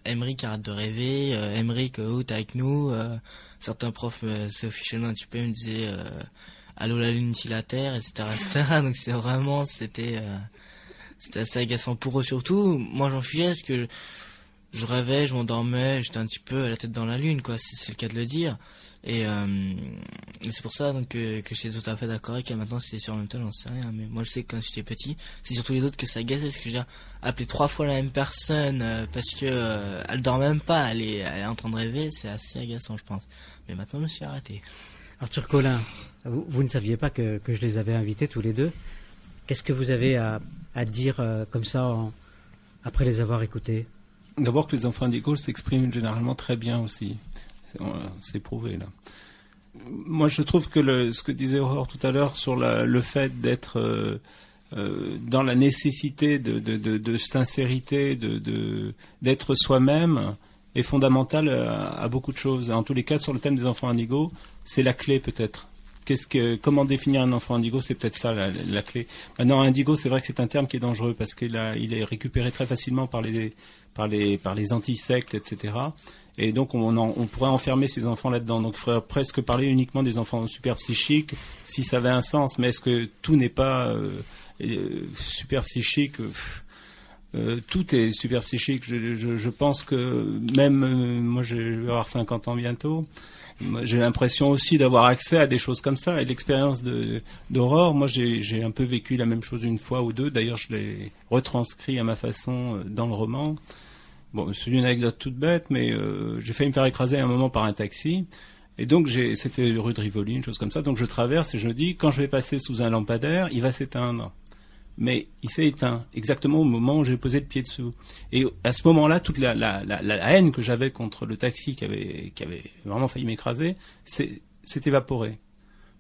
Aymeric, arrête de rêver, Aymeric, t'es avec nous. Certains profs se fichaient un petit peu, me disaient allô la lune, si la terre, etc., etc. Donc c'était assez agaçant pour eux surtout. Moi j'en fichais parce que je rêvais, je m'endormais, j'étais un petit peu la tête dans la lune, quoi, c'est le cas de le dire. Et c'est pour ça donc que j'étais tout à fait d'accord avec elle. Maintenant si c'est sur le même temps, j'en sais rien, mais moi je sais que quand j'étais petit, c'est surtout les autres que ça agaçait, parce que j'ai appelé 3 fois la même personne parce que elle dort même pas, elle est en train de rêver, c'est assez agaçant je pense. Mais maintenant je me suis arrêté. Arthur Collin, vous ne saviez pas que je les avais invités tous les deux. Qu'est-ce que vous avez à dire comme ça après les avoir écoutés? D'abord que les enfants indigos s'expriment généralement très bien aussi. C'est prouvé là. Moi je trouve que ce que disait Aurore tout à l'heure sur le fait d'être dans la nécessité de sincérité, d'être soi-même est fondamental à beaucoup de choses. En tous les cas, sur le thème des enfants indigos, c'est la clé peut-être. Comment définir un enfant indigo, c'est peut-être ça la clé. Maintenant, indigo, c'est vrai que c'est un terme qui est dangereux parce qu'il est récupéré très facilement par les anti-sectes, etc. Et donc on pourrait enfermer ces enfants là-dedans. Donc il faudrait presque parler uniquement des enfants super psychiques, si ça avait un sens. Mais est-ce que tout n'est pas super psychique? Tout est super psychique. Je pense que même moi, je vais avoir 50 ans bientôt. J'ai l'impression aussi d'avoir accès à des choses comme ça. Et l'expérience d'Aurore, moi j'ai un peu vécu la même chose une fois ou deux. D'ailleurs, je l'ai retranscrit à ma façon dans le roman. Bon, c'est une anecdote toute bête, mais j'ai failli me faire écraser à un moment par un taxi. Et donc c'était rue de Rivoli, une chose comme ça. Donc je traverse et je me dis, quand je vais passer sous un lampadaire, il va s'éteindre. Mais il s'est éteint exactement au moment où j'ai posé le pied dessous. Et à ce moment-là, toute la haine que j'avais contre le taxi qui avait vraiment failli m'écraser s'est évaporée.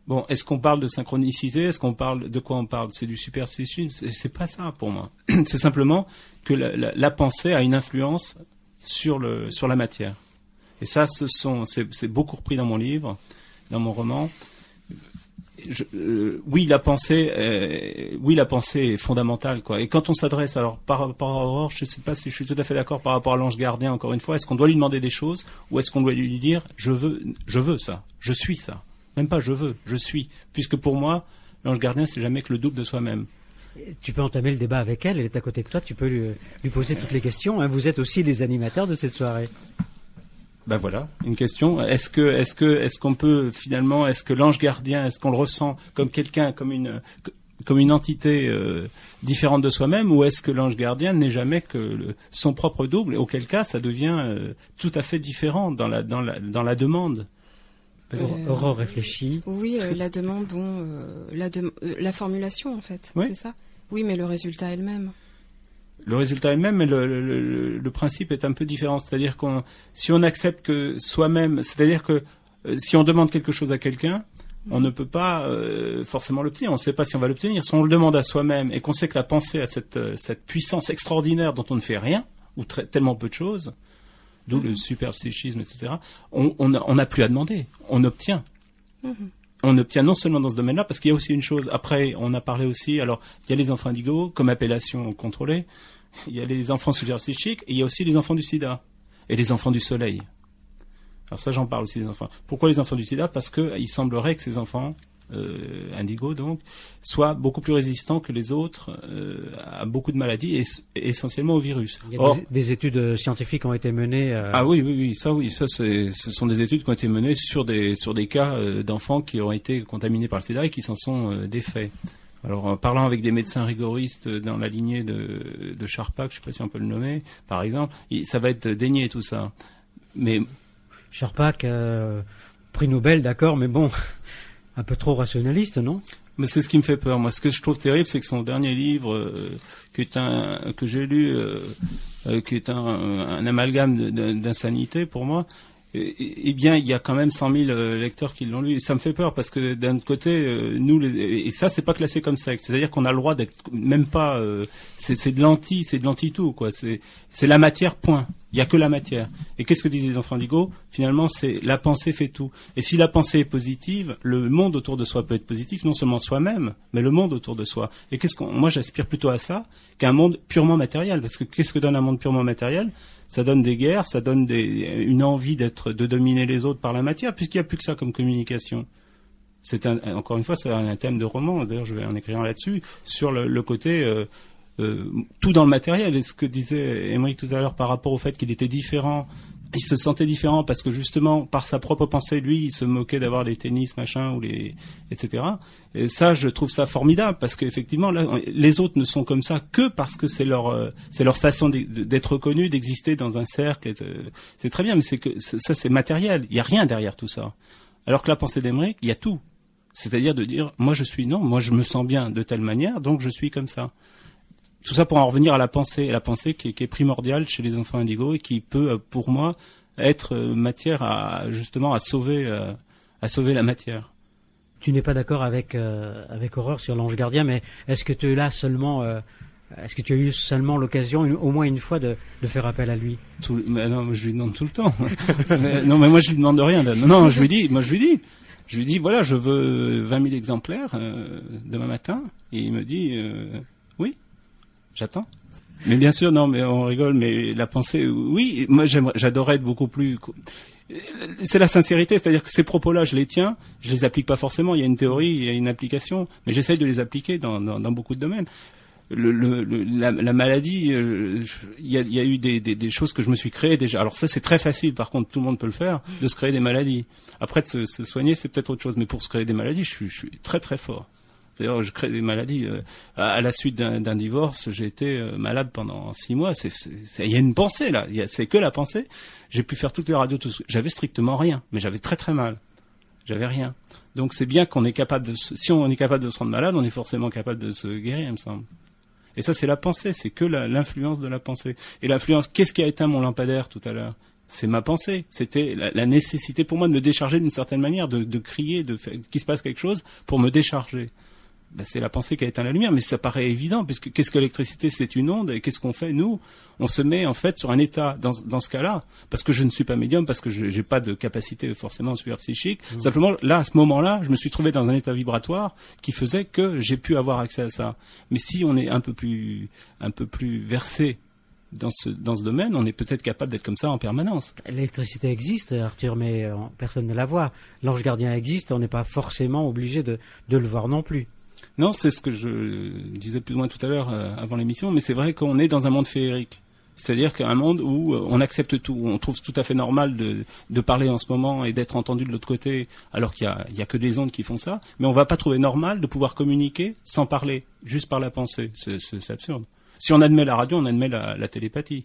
Bon, est-ce qu'on parle de synchroniciser? Est-ce qu'on parle de quoi on parle? C'est du superstition? C'est pas ça pour moi. C'est simplement que la pensée a une influence sur la matière. Et ça, c'est beaucoup repris dans mon livre, dans mon roman. Oui, la pensée est fondamentale, quoi. Et quand on s'adresse, alors par rapport à Aurore, je ne sais pas si je suis tout à fait d'accord par rapport à l'ange gardien. Encore une fois, est-ce qu'on doit lui demander des choses ou est-ce qu'on doit lui dire je veux ça, je suis ça. Même pas je veux, je suis. Puisque pour moi, l'ange gardien, c'est jamais que le double de soi-même. Tu peux entamer le débat avec elle est à côté de toi, tu peux lui poser toutes les questions. Hein. Vous êtes aussi les animateurs de cette soirée. Ben voilà, une question. Est-ce qu'on peut finalement, est-ce que l'ange gardien, est-ce qu'on le ressent comme quelqu'un, comme une entité différente de soi-même, ou est-ce que l'ange gardien n'est jamais que son propre double, et auquel cas ça devient tout à fait différent dans la demande. Aurore réfléchit. Oui, la demande, la formulation en fait, oui. C'est ça. Oui, mais le résultat est le même. Le résultat est le même, mais le principe est un peu différent. C'est-à-dire si on accepte que soi-même, c'est-à-dire que si on demande quelque chose à quelqu'un, on ne peut pas forcément l'obtenir. On ne sait pas si on va l'obtenir. Si on le demande à soi-même et qu'on sait que la pensée a cette puissance extraordinaire dont on ne fait rien, ou tellement peu de choses, d'où le superpsychisme, etc., on n'a plus à demander. On obtient. on obtient non seulement dans ce domaine-là, parce qu'il y a aussi une chose, après, on a parlé aussi, alors, il y a les enfants indigos, comme appellation contrôlée, il y a les enfants sous psychique, et il y a aussi les enfants du sida, et les enfants du soleil. Alors ça, j'en parle aussi des enfants. Pourquoi les enfants du sida? Parce que il semblerait que ces enfants, indigos donc, soient beaucoup plus résistants que les autres à beaucoup de maladies, et essentiellement au virus. Il y a des études scientifiques ont été menées. Ah oui, ça ce sont des études qui ont été menées sur des cas d'enfants qui ont été contaminés par le sida et qui s'en sont défaits. Alors, en parlant avec des médecins rigoristes dans la lignée de Charpak, je ne sais pas si on peut le nommer, par exemple, ça va être dénié tout ça. Mais Charpak, prix Nobel, d'accord, mais bon, un peu trop rationaliste, non? Mais c'est ce qui me fait peur. Moi, ce que je trouve terrible, c'est que son dernier livre, que j'ai lu, qui est un amalgame d'insanité pour moi, eh bien, il y a quand même 100 000 lecteurs qui l'ont lu. Et ça me fait peur parce que d'un autre côté, nous, et ça, c'est pas classé comme secte. C'est-à-dire qu'on a le droit d'être même pas. C'est de l'anti tout, quoi. C'est la matière, point. Il y a que la matière. Et qu'est-ce que disent les enfants indigos? Finalement, c'est la pensée fait tout. Et si la pensée est positive, le monde autour de soi peut être positif, non seulement soi-même, mais le monde autour de soi. Et moi, j'aspire plutôt à ça qu'un monde purement matériel. Parce que qu'est-ce que donne un monde purement matériel? Ça donne des guerres, ça donne une envie de dominer les autres par la matière, puisqu'il n'y a plus que ça comme communication. Encore une fois, c'est un thème de roman. D'ailleurs, je vais en écrire là-dessus, sur le côté tout dans le matériel. Et ce que disait Émeric tout à l'heure par rapport au fait qu'il était différent, il se sentait différent parce que justement, par sa propre pensée, lui, il se moquait d'avoir des tennis, machin, etc. Et ça, je trouve ça formidable parce qu'effectivement, là, les autres ne sont comme ça que parce que c'est leur façon d'être reconnu, d'exister dans un cercle. C'est très bien, mais ça, c'est matériel. Il y a rien derrière tout ça. Alors que la pensée d'Émeric, il y a tout. C'est-à-dire de dire, moi, je me sens bien de telle manière, donc je suis comme ça. Tout ça pour en revenir à la pensée qui est primordiale chez les enfants indigos et qui peut, pour moi, être matière à sauver la matière. Tu n'es pas d'accord avec Aurore sur l'ange gardien, mais est-ce que tu es là seulement, est-ce que tu as eu seulement l'occasion, au moins une fois, de faire appel à lui? Mais non, je lui demande tout le temps. mais moi je lui demande rien. Non, je lui dis, voilà, je veux 20 000 exemplaires demain matin, et il me dit, oui. J'attends. Mais bien sûr, non, mais on rigole, mais la pensée, oui, moi j'adorerais être beaucoup plus. C'est la sincérité, c'est-à-dire que ces propos-là, je les tiens, je les applique pas forcément. Il y a une théorie, il y a une application, mais j'essaye de les appliquer dans beaucoup de domaines. La maladie, il y a eu des choses que je me suis créées déjà. Alors ça, c'est très facile. Par contre, tout le monde peut le faire, de se créer des maladies. Après, de se soigner, c'est peut-être autre chose. Mais pour se créer des maladies, je suis très très fort. D'ailleurs, je crée des maladies. À la suite d'un divorce, j'ai été malade pendant 6 mois. Il y a une pensée là. C'est que la pensée. J'ai pu faire toutes les radios. J'avais strictement rien, mais j'avais très très mal. J'avais rien. Donc c'est bien qu'on est capable si on est capable de se rendre malade, on est forcément capable de se guérir, il me semble. Et ça, c'est la pensée. C'est que l'influence de la pensée. Et l'influence. Qu'est-ce qui a éteint mon lampadaire tout à l'heure? C'est ma pensée. C'était la nécessité pour moi de me décharger d'une certaine manière, de crier, qu'il se passe quelque chose pour me décharger. C'est la pensée qui a éteint la lumière, mais ça paraît évident, puisque qu'est-ce que l'électricité? C'est une onde, et qu'est-ce qu'on fait, nous? On se met, en fait, sur un état, dans ce cas-là, parce que je ne suis pas médium, parce que j'ai pas de capacité forcément super psychique. Simplement, là, à ce moment-là, je me suis trouvé dans un état vibratoire qui faisait que j'ai pu avoir accès à ça. Mais si on est un peu plus versé dans ce domaine, on est peut-être capable d'être comme ça en permanence. L'électricité existe, Arthur, mais personne ne la voit. L'ange gardien existe, on n'est pas forcément obligé de le voir non plus. Non, c'est ce que je disais plus ou moins tout à l'heure avant l'émission, mais c'est vrai qu'on est dans un monde féerique. C'est-à-dire qu'un monde où on accepte tout, où on trouve tout à fait normal de parler en ce moment et d'être entendu de l'autre côté, alors qu'il y a que des ondes qui font ça, mais on va pas trouver normal de pouvoir communiquer sans parler, juste par la pensée. C'est absurde. Si on admet la radio, on admet la télépathie.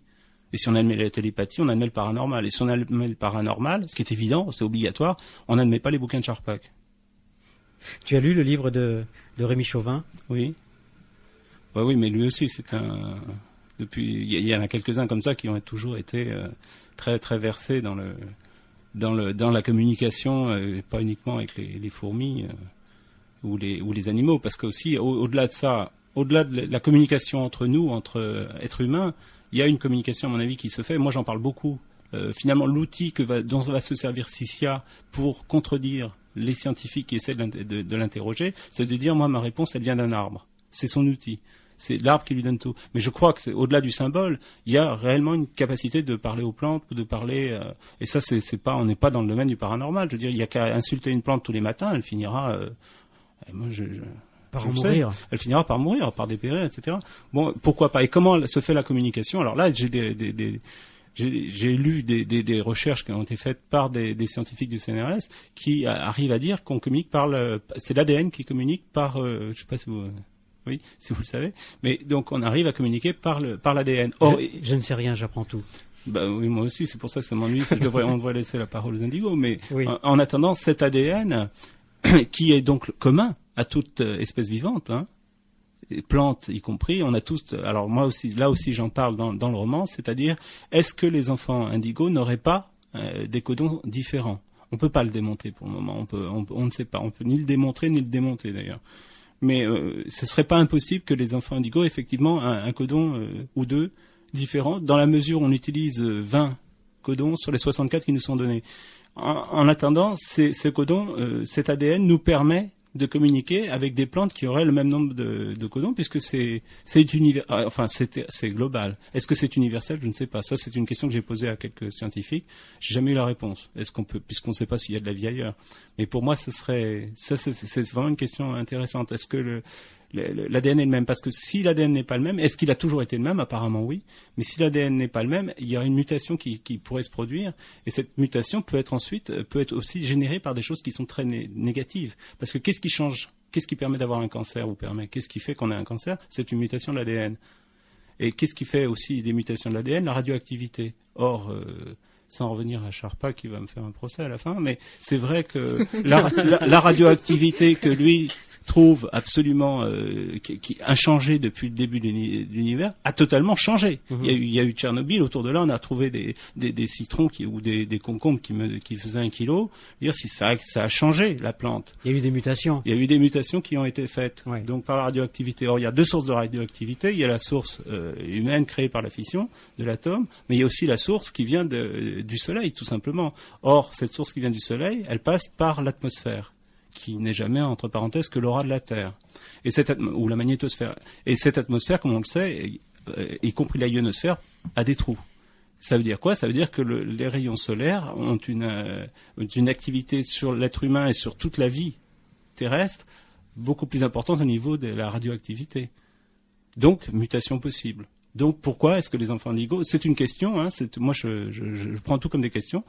Et si on admet la télépathie, on admet le paranormal. Et si on admet le paranormal, ce qui est évident, c'est obligatoire, on n'admet pas les bouquins de Charpak. Tu as lu le livre de Rémi Chauvin? Oui. Bah oui, mais lui aussi, depuis, il y en a quelques-uns comme ça qui ont toujours été très très versés dans la communication, pas uniquement avec les fourmis ou les animaux, parce que aussi au-delà de ça, au-delà de la communication entre nous, entre êtres humains, il y a une communication à mon avis qui se fait. Moi, j'en parle beaucoup. Finalement, l'outil dont va se servir Sissia pour contredire les scientifiques qui essaient de l'interroger, c'est de dire, moi, ma réponse, elle vient d'un arbre. C'est son outil. C'est l'arbre qui lui donne tout. Mais je crois que au-delà du symbole, il y a réellement une capacité de parler aux plantes, ou de parler, et ça, c'est pas, on n'est pas dans le domaine du paranormal. Je veux dire, il y a qu'à insulter une plante tous les matins, elle finira, Par mourir. Elle finira par mourir, par dépérir, etc. Bon, pourquoi pas? Et comment se fait la communication? Alors là, j'ai lu des recherches qui ont été faites par des scientifiques du CNRS qui arrivent à dire qu'on communique c'est l'ADN qui communique par, je sais pas si vous le savez, mais donc on arrive à communiquer par l'ADN. Or, je ne sais rien, j'apprends tout. Bah oui, moi aussi, c'est pour ça que ça m'ennuie. On devrait laisser la parole aux indigos, mais oui. en attendant, cet ADN qui est donc commun à toute espèce vivante, hein, plantes y compris, on a tous. Alors moi aussi, là aussi, j'en parle dans le roman, c'est-à-dire, est-ce que les enfants indigos n'auraient pas des codons différents? On peut pas le démonter pour le moment. On ne sait pas. On peut ni le démontrer ni le démonter d'ailleurs. Mais ce serait pas impossible que les enfants indigos, effectivement, un codon ou deux différents, dans la mesure où on utilise 20 codons sur les 64 qui nous sont donnés. En attendant, ces codons, cet ADN nous permet de communiquer avec des plantes qui auraient le même nombre de codons, puisque c'est global. Est-ce que c'est universel? Je ne sais pas. Ça, c'est une question que j'ai posée à quelques scientifiques. J'ai jamais eu la réponse. Est-ce qu'on peut, puisqu'on ne sait pas s'il y a de la vie ailleurs. Mais pour moi, c'est vraiment une question intéressante. Est-ce que l'ADN est le même? Parce que si l'ADN n'est pas le même, est-ce qu'il a toujours été le même? Apparemment oui. Mais si l'ADN n'est pas le même, il y a une mutation qui pourrait se produire. Et cette mutation peut être aussi générée par des choses qui sont très négatives. Parce que qu'est-ce qui change? Qu'est-ce qui permet d'avoir un cancer Qu'est-ce qui fait qu'on a un cancer? C'est une mutation de l'ADN. Et qu'est-ce qui fait aussi des mutations de l'ADN? La radioactivité. Or, sans revenir à Charpak qui va me faire un procès à la fin, mais c'est vrai que la radioactivité que lui trouve absolument qui inchangé depuis le début de l'univers, a totalement changé. Mmh. Il y a eu Tchernobyl, autour de là on a trouvé des citrons ou des concombres qui faisaient 1 kilo. Dire si ça a changé la plante. Il y a eu des mutations. Il y a eu des mutations qui ont été faites, ouais. Donc par la radioactivité. Or il y a deux sources de radioactivité. Il y a la source humaine créée par la fission de l'atome, mais il y a aussi la source qui vient du Soleil, tout simplement. Or cette source qui vient du Soleil, elle passe par l'atmosphère, qui n'est jamais, entre parenthèses, que l'aura de la Terre, ou la magnétosphère. Et cette atmosphère, comme on le sait, y compris la ionosphère, a des trous. Ça veut dire quoi? Ça veut dire que les rayons solaires ont une activité sur l'être humain et sur toute la vie terrestre beaucoup plus importante au niveau de la radioactivité. Donc, mutation possible. Donc, pourquoi est-ce que les enfants indigos... C'est une question, hein, moi je prends tout comme des questions.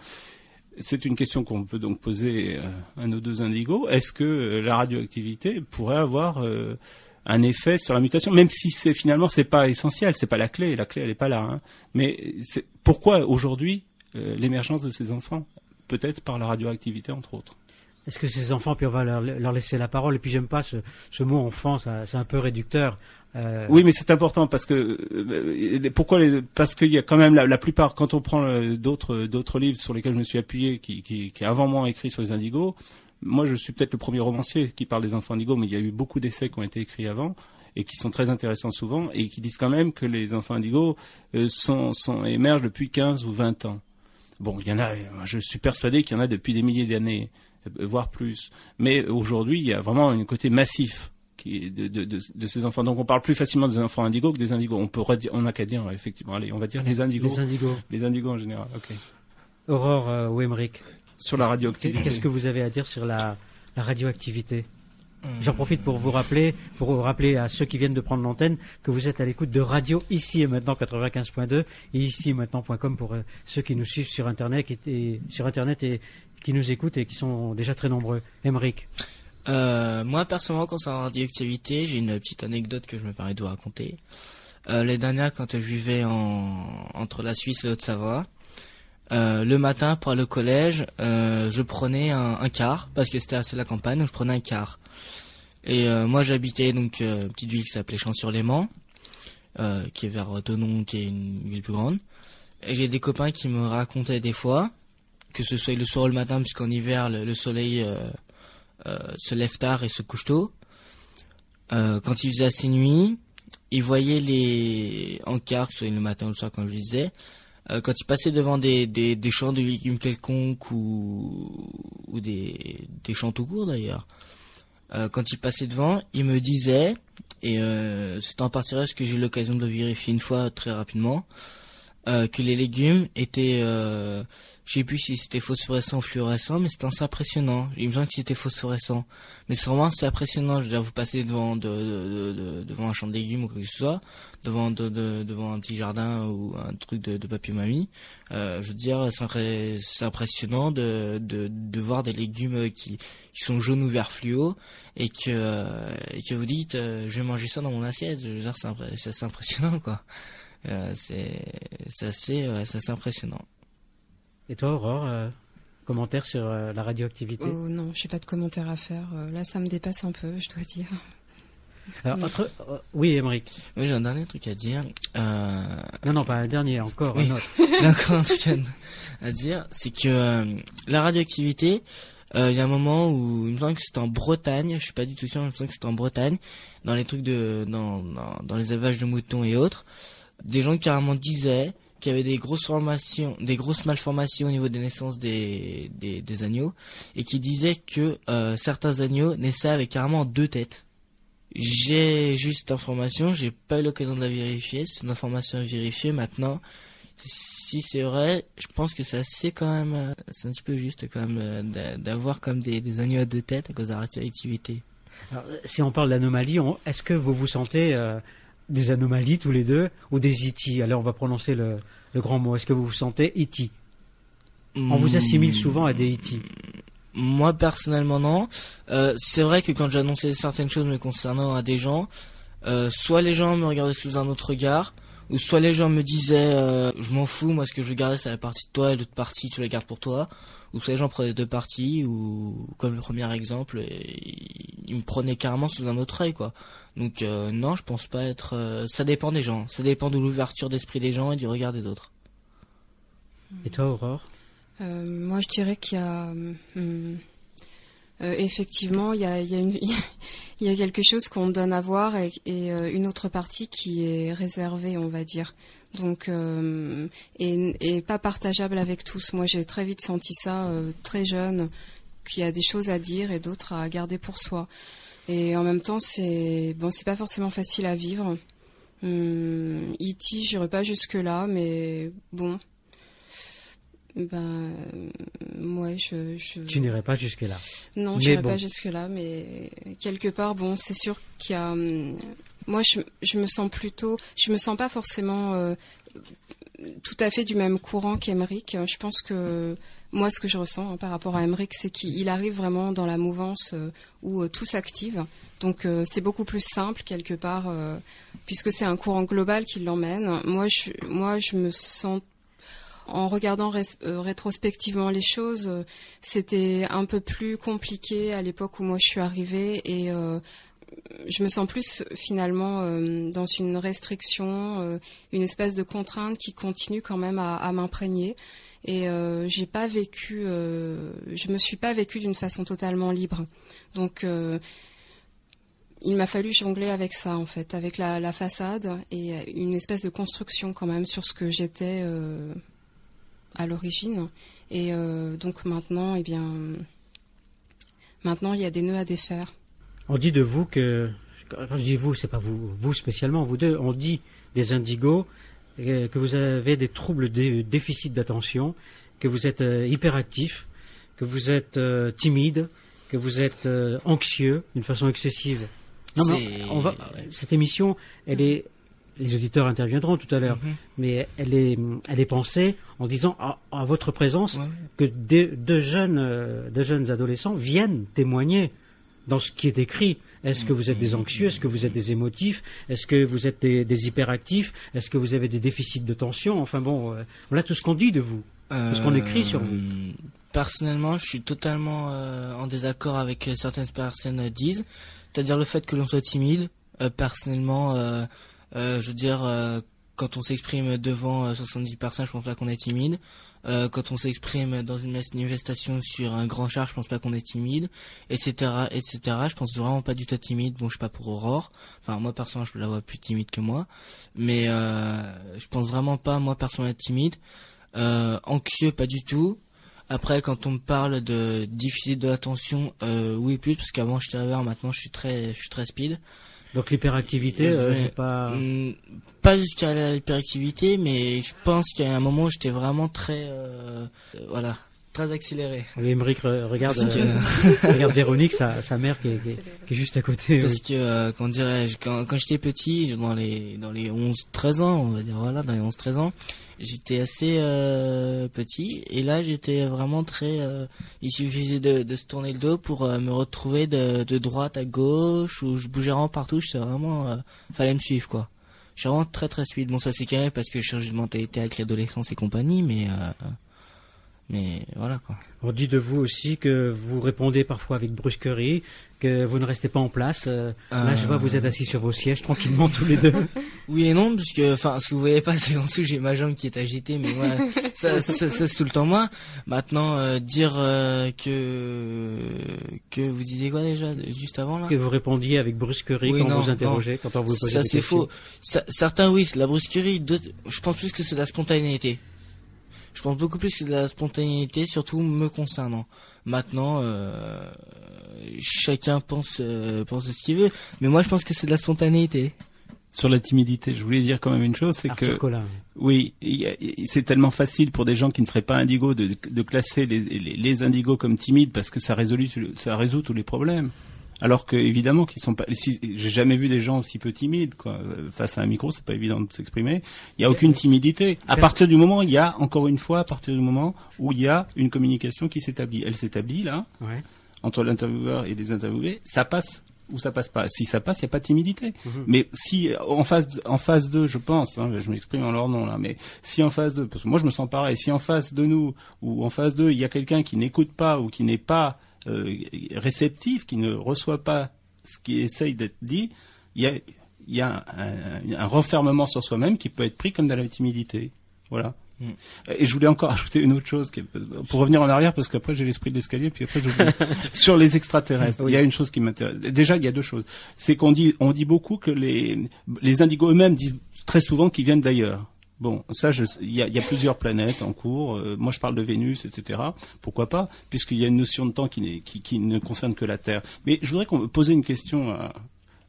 C'est une question qu'on peut donc poser à nos deux indigos. Est-ce que la radioactivité pourrait avoir un effet sur la mutation, même si finalement c'est pas essentiel, c'est pas la clé elle est pas là. Hein. Mais pourquoi aujourd'hui l'émergence de ces enfants? Peut-être par la radioactivité entre autres. Est-ce que ces enfants, puis on va leur laisser la parole, et puis j'aime pas ce mot enfant, c'est un peu réducteur. Oui, mais c'est important parce que parce qu'il y a quand même la plupart, quand on prend d'autres livres sur lesquels je me suis appuyé, qui avant moi ont écrit sur les indigos. Moi, je suis peut-être le premier romancier qui parle des enfants indigos, mais il y a eu beaucoup d'essais qui ont été écrits avant et qui sont très intéressants souvent et qui disent quand même que les enfants indigos émergent depuis 15 ou 20 ans. Bon, il y en a. Je suis persuadé qu'il y en a depuis des milliers d'années, voire plus. Mais aujourd'hui, il y a vraiment un côté massif de ces enfants. Donc on parle plus facilement des enfants indigos que des indigos. On n'a qu'à dire, effectivement, allez, on va dire les indigos. Les indigos en général, ok. Aurore ou Émeric, sur la radioactivité. Qu'est-ce que vous avez à dire sur la radioactivité? J'en profite pour vous rappeler à ceux qui viennent de prendre l'antenne que vous êtes à l'écoute de Radio Ici et Maintenant 95.2 et ici et maintenant.com pour ceux qui nous suivent sur Internet et qui nous écoutent et qui sont déjà très nombreux. Émeric. Moi personnellement, concernant la radioactivité, j'ai une petite anecdote que je me permets de vous raconter. Les dernières, quand je vivais entre la Suisse et la Haute-Savoie, le matin pour aller au collège, je prenais un car, parce que c'était assez la campagne, donc je prenais un car. Et moi j'habitais donc une petite ville qui s'appelait Champs-sur-Léman, qui est vers Thonon, qui est une ville plus grande. Et j'ai des copains qui me racontaient des fois, que ce soit le soir ou le matin, puisqu'en hiver le soleil se lève tard et se couche tôt. Quand il faisait assez nuit, ils voyaient en car, soit le matin ou le soir comme je disais, quand il passait devant des champs de légumes quelconques ou des champs tout court d'ailleurs, quand il passait devant, il me disait, et c'est en partie ce que j'ai eu l'occasion de le vérifier une fois très rapidement, que les légumes étaient, je sais plus si c'était phosphorescent ou fluorescent, mais c'était assez impressionnant. Il me semble que c'était phosphorescent, mais c'est vraiment assez impressionnant. Je veux dire, vous passez devant devant un champ de légumes ou quoi que ce soit, devant un petit jardin ou un truc de papier mamie. Je veux dire, c'est impressionnant de voir des légumes qui sont jaunes ou vert fluo et que vous dites, je vais manger ça dans mon assiette. Je veux dire, c'est assez impressionnant, quoi. C'est assez impressionnant. Et toi, Aurore, commentaire sur la radioactivité? Oh non, j'ai pas de commentaire à faire. Là, ça me dépasse un peu, je dois dire. Alors, oui, Émeric. Oui, j'ai un dernier truc à dire. Non, pas un dernier, encore oui. un autre. J'ai encore un truc à dire, c'est que la radioactivité, il y a un moment où il me semble que c'était en Bretagne, je suis pas du tout sûr, mais il me semble que c'était en Bretagne, dans les trucs dans les élevages de moutons et autres, des gens carrément disaient qu'il y avait des grosses malformations au niveau des naissances des agneaux, et qui disaient que certains agneaux naissaient avec carrément 2 têtes. J'ai juste cette information, j'ai pas eu l'occasion de la vérifier, c'est une information à vérifier maintenant. Si c'est vrai, je pense que c'est assez quand même, c'est un petit peu juste quand même d'avoir comme des agneaux à 2 têtes à cause de la radioactivité. Alors, si on parle d'anomalie, est-ce que vous vous sentez des anomalies tous les deux ou des E.T.? Alors on va prononcer le grand mot. Est-ce que vous vous sentez E.T.? On vous assimile souvent à des E.T. Moi personnellement non. C'est vrai que quand j'annonçais certaines choses me concernant à des gens, soit les gens me regardaient sous un autre regard, ou soit les gens me disaient je m'en fous, moi ce que je veux garder c'est la partie de toi et l'autre partie tu la gardes pour toi, ou soit les gens prenaient 2 parties, ou comme le premier exemple ils me prenaient carrément sous un autre œil, quoi. Donc non, je pense pas être, ça dépend des gens, ça dépend de l'ouverture d'esprit des gens et du regard des autres. Et toi, Aurore? Moi je dirais qu'il y a effectivement il y a quelque chose qu'on donne à voir et une autre partie qui est réservée, on va dire, donc et pas partageable avec tous. Moi j'ai très vite senti ça très jeune, qu'il y a des choses à dire et d'autres à garder pour soi, et en même temps c'est pas forcément facile à vivre. E.T. j'irai pas jusque là, mais bon. Ouais, Tu n'irais pas jusque là. Non, je n'irais pas jusque là, mais quelque part, c'est sûr qu'il y a. Moi, je me sens pas forcément tout à fait du même courant qu'Emeric. Je pense que moi, ce que je ressens par rapport à Emeric, c'est qu'il arrive vraiment dans la mouvance où tout s'active. Donc, c'est beaucoup plus simple quelque part, puisque c'est un courant global qui l'emmène. Moi, je me sens. En regardant rétrospectivement les choses, c'était un peu plus compliqué à l'époque où moi je suis arrivée, et je me sens plus finalement dans une restriction, une espèce de contrainte qui continue quand même à m'imprégner, et je me suis pas vécue d'une façon totalement libre. Donc il m'a fallu jongler avec ça, en fait, avec la façade et une espèce de construction quand même sur ce que j'étais à l'origine, et donc maintenant il y a des nœuds à défaire. On dit de vous que, quand je dis vous, c'est pas vous spécialement, vous deux, on dit des indigos que vous avez des troubles de déficit d'attention, que vous êtes hyperactif, que vous êtes timide, que vous êtes anxieux d'une façon excessive. Non, mais cette émission, elle est. Les auditeurs interviendront tout à l'heure, mais elle est pensée en disant à votre présence que deux jeunes adolescents viennent témoigner dans ce qui est écrit. Est-ce que vous êtes des anxieux? Est-ce que vous êtes des émotifs? Est-ce que vous êtes des hyperactifs? Est-ce que vous avez des déficits de tension? Enfin bon, voilà tout ce qu'on dit de vous, tout ce qu'on écrit sur vous. Personnellement, je suis totalement en désaccord avec certaines personnes disent, c'est-à-dire le fait que l'on soit timide. Personnellement, je veux dire, quand on s'exprime devant 70 personnes, je pense pas qu'on est timide. Quand on s'exprime dans une manifestation sur un grand char, je pense pas qu'on est timide, etc., etc. Je pense vraiment pas du tout timide. Bon, je sais pas pour Aurore. Enfin, moi personnellement, je la vois plus timide que moi, mais je pense vraiment pas, moi personnellement, être timide. Anxieux, pas du tout. Après, quand on me parle de déficit de l'attention, oui plus, parce qu'avant j'étais rêveur, maintenant je suis très speed. Donc l'hyperactivité, c'est pas... Pas jusqu'à l'hyperactivité, mais je pense qu'il y a un moment où j'étais vraiment très accéléré. Oui, Émeric regarde Véronique, sa mère qui est juste à côté. Parce que, quand dirais-je, quand j'étais petit, dans les 11-13 ans, on va dire, voilà, dans les 11-13 ans, j'étais assez petit, et là j'étais vraiment très... il suffisait de se tourner le dos pour me retrouver de droite à gauche, où je bougeais vraiment partout, j'étais vraiment... fallait me suivre, quoi. Je suis vraiment très speed. Bon, ça c'est quand même parce que je change de mentalité avec l'adolescence et compagnie, mais voilà, quoi. On dit de vous aussi que vous répondez parfois avec brusquerie, que vous ne restez pas en place. Là, je vois, vous êtes assis sur vos sièges tranquillement tous les deux. Oui et non, parce que, ce que vous voyez pas, c'est qu'en dessous j'ai ma jambe qui est agitée, mais ouais, ça c'est tout le temps moi. Maintenant, dire que vous disiez quoi déjà, juste avant là? Que vous répondiez avec brusquerie quand vous interrogez, quand on vous pose des questions. Ça c'est faux. Certains oui, c'est la brusquerie. D'autres, je pense plus que c'est de la spontanéité. Je pense beaucoup plus que de la spontanéité, surtout me concernant. Maintenant, chacun pense de ce qu'il veut, mais moi je pense que c'est de la spontanéité. Sur la timidité, je voulais dire quand même une chose, c'est Arthur que Collin. Oui, c'est tellement facile pour des gens qui ne seraient pas indigos de classer les indigos comme timides parce que ça résout tous les problèmes. Alors que évidemment qu'ils sont pas. J'ai jamais vu des gens aussi peu timides, quoi. Face à un micro, c'est pas évident de s'exprimer. Il y a aucune timidité. À partir du moment, à partir du moment où il y a une communication qui s'établit. Elle s'établit là, ouais, entre l'intervieweur et les interviewés. Ça passe ou ça passe pas. Si ça passe, il y a pas de timidité. Mais si en phase 2, je pense, je m'exprime en leur nom là, mais si en phase 2, parce que moi je me sens pareil, si en face de nous ou en phase 2, il y a quelqu'un qui n'écoute pas ou qui n'est pas réceptif, qui ne reçoit pas ce qui essaye d'être dit, il y a un renfermement sur soi-même qui peut être pris comme de la timidité. Voilà. Et je voulais encore ajouter une autre chose, pour revenir en arrière, parce qu'après j'ai l'esprit de l'escalier, puis après j'oublie. Sur les extraterrestres, oui. Il y a une chose qui m'intéresse. Déjà, il y a deux choses. C'est on dit beaucoup que les indigos eux-mêmes disent très souvent qu'ils viennent d'ailleurs. Bon, ça, il y a plusieurs planètes en cours. Moi, je parle de Vénus, etc. Pourquoi pas, puisqu'il y a une notion de temps qui ne concerne que la Terre. Mais je voudrais qu'on pose une question à...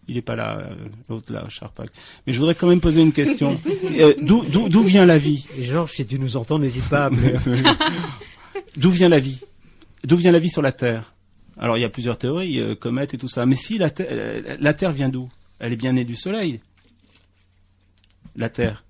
Il est pas là, l'autre là, Charpak. Mais je voudrais quand même poser une question. D'où vient la vie? Et Georges, si tu nous entends, n'hésite pas à appeler. D'où vient la vie? D'où vient la vie sur la Terre? Alors, il y a plusieurs théories, comètes et tout ça. Mais si la Terre vient d'où? Elle est bien née du Soleil. La Terre.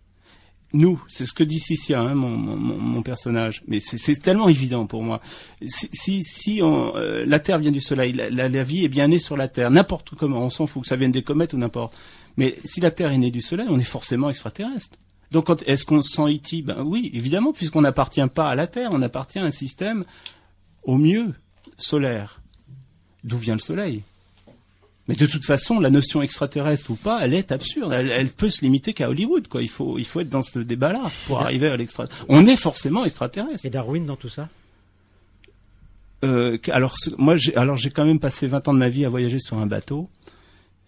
Nous, c'est ce que dit Sissia, mon personnage. Mais c'est tellement évident pour moi. Si la Terre vient du Soleil, la vie est bien née sur la Terre, n'importe comment, on s'en fout, que ça vienne des comètes ou n'importe. Mais si la Terre est née du Soleil, on est forcément extraterrestre. Donc, est-ce qu'on se sent E.T.? Ben oui, évidemment, puisqu'on n'appartient pas à la Terre, on appartient à un système, au mieux, solaire. D'où vient le Soleil? Mais de toute façon, la notion extraterrestre ou pas, elle est absurde. Elle peut se limiter qu'à Hollywood, quoi. Il faut être dans ce débat-là pour arriver à l'extraterrestre. On est forcément extraterrestre. Et Darwin dans tout ça? Alors j'ai quand même passé 20 ans de ma vie à voyager sur un bateau.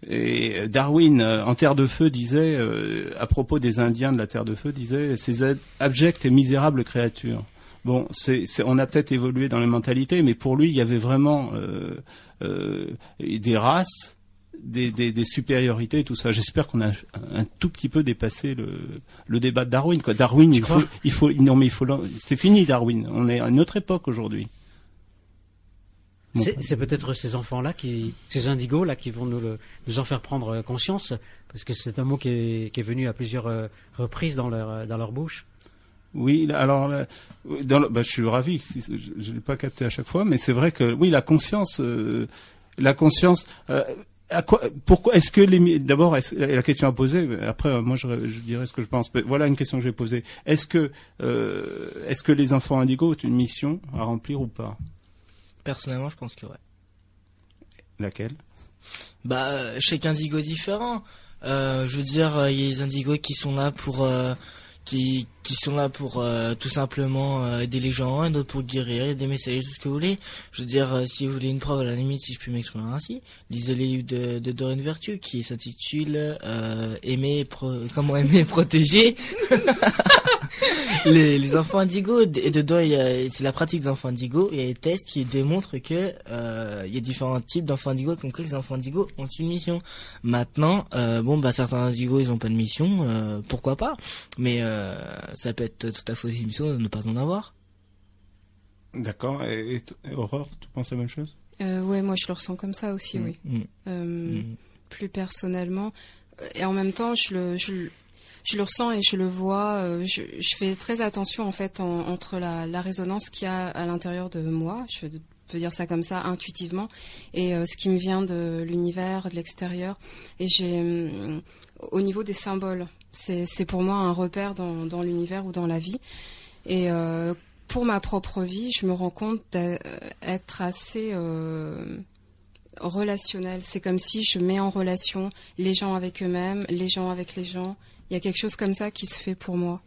Et Darwin, en Terre de Feu, disait, à propos des Indiens de la Terre de Feu, disait, ces abjectes et misérables créatures. Bon, on a peut-être évolué dans les mentalités, mais pour lui, il y avait vraiment des races, des supériorités et tout ça. J'espère qu'on a un tout petit peu dépassé le débat de Darwin, quoi. Darwin, c'est fini, Darwin. On est à une autre époque aujourd'hui. Bon. C'est peut-être ces enfants-là, ces indigos là, qui vont nous en faire prendre conscience, parce que c'est un mot qui est venu à plusieurs reprises dans leur bouche. Oui, alors je suis ravi. Je l'ai pas capté à chaque fois, mais c'est vrai que oui, la conscience. Pourquoi est-ce que d'abord la question à poser. Après, moi, je dirais ce que je pense. Voilà une question que je vais poser. Est-ce que les enfants indigos ont une mission à remplir ou pas? Personnellement, je pense que ouais. Laquelle? Chaque indigo différent. Je veux dire, il y a les indigos qui sont là pour qui sont là pour tout simplement aider les gens, d'autres pour guérir, il y a des messagers, tout ce que vous voulez. Je veux dire, si vous voulez une preuve, à la limite, si je puis m'exprimer ainsi, lisez le livre de Doreen Virtue qui s'intitule Comment aimer et protéger les enfants indigos. Et dedans, c'est la pratique des enfants indigos. Il y a des tests qui démontrent que il y a différents types d'enfants indigos, comme que les enfants indigos ont une mission. Maintenant, certains indigos, ils ont pas de mission, pourquoi pas, mais ça peut être tout à fait aussi une mission de ne pas en avoir. D'accord. Et Aurore, tu penses la même chose? Ouais, moi je le ressens comme ça aussi, oui. Plus personnellement. Et en même temps, je le ressens et je le vois. Je fais très attention en fait entre la résonance qu'il y a à l'intérieur de moi. Je peux dire ça comme ça, intuitivement, et ce qui me vient de l'univers, de l'extérieur. Et au niveau des symboles, c'est pour moi un repère dans l'univers ou dans la vie. Et pour ma propre vie, je me rends compte d'être assez relationnelle. C'est comme si je mets en relation les gens avec eux-mêmes, les gens avec les gens. Il y a quelque chose comme ça qui se fait pour moi.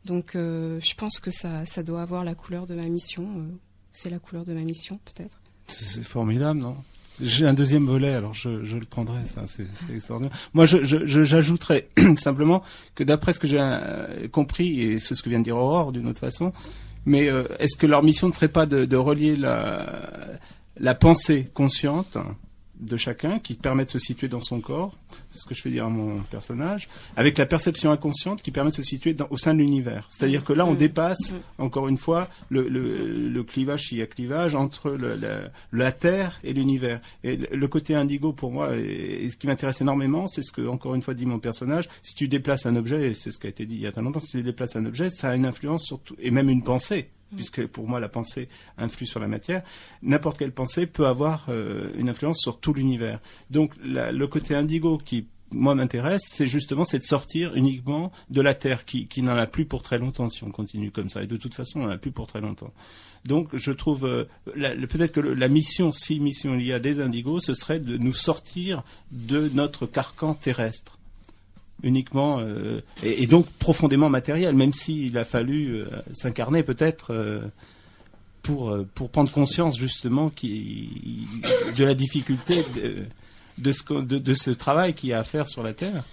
Donc je pense que ça doit avoir la couleur de ma mission. C'est la couleur de ma mission, peut-être. C'est formidable, non? J'ai un deuxième volet, alors je le prendrai, ça, c'est extraordinaire. Moi, j'ajouterais simplement que d'après ce que j'ai compris, et c'est ce que vient de dire Aurore d'une autre façon, mais est-ce que leur mission ne serait pas de relier la pensée consciente de chacun, qui permet de se situer dans son corps, c'est ce que je fais dire à mon personnage, avec la perception inconsciente qui permet de se situer au sein de l'univers. C'est-à-dire que là, on dépasse, encore une fois, le clivage, s'il y a clivage, entre la Terre et l'univers. Et le côté indigo, pour moi, et ce qui m'intéresse énormément, c'est ce que, encore une fois, dit mon personnage, si tu déplaces un objet, et c'est ce qui a été dit il y a très longtemps, si tu déplaces un objet, ça a une influence sur tout, et même une pensée, puisque pour moi la pensée influe sur la matière, n'importe quelle pensée peut avoir une influence sur tout l'univers. Donc le côté indigo qui moi m'intéresse, c'est justement de sortir uniquement de la Terre qui n'en a plus pour très longtemps si on continue comme ça, et de toute façon on n'en a plus pour très longtemps. Donc je trouve peut-être que la mission, si mission il y a des indigos, ce serait de nous sortir de notre carcan terrestre. Uniquement et donc profondément matériel, même s'il a fallu s'incarner peut-être pour prendre conscience justement de la difficulté de ce travail qu'il y a à faire sur la Terre.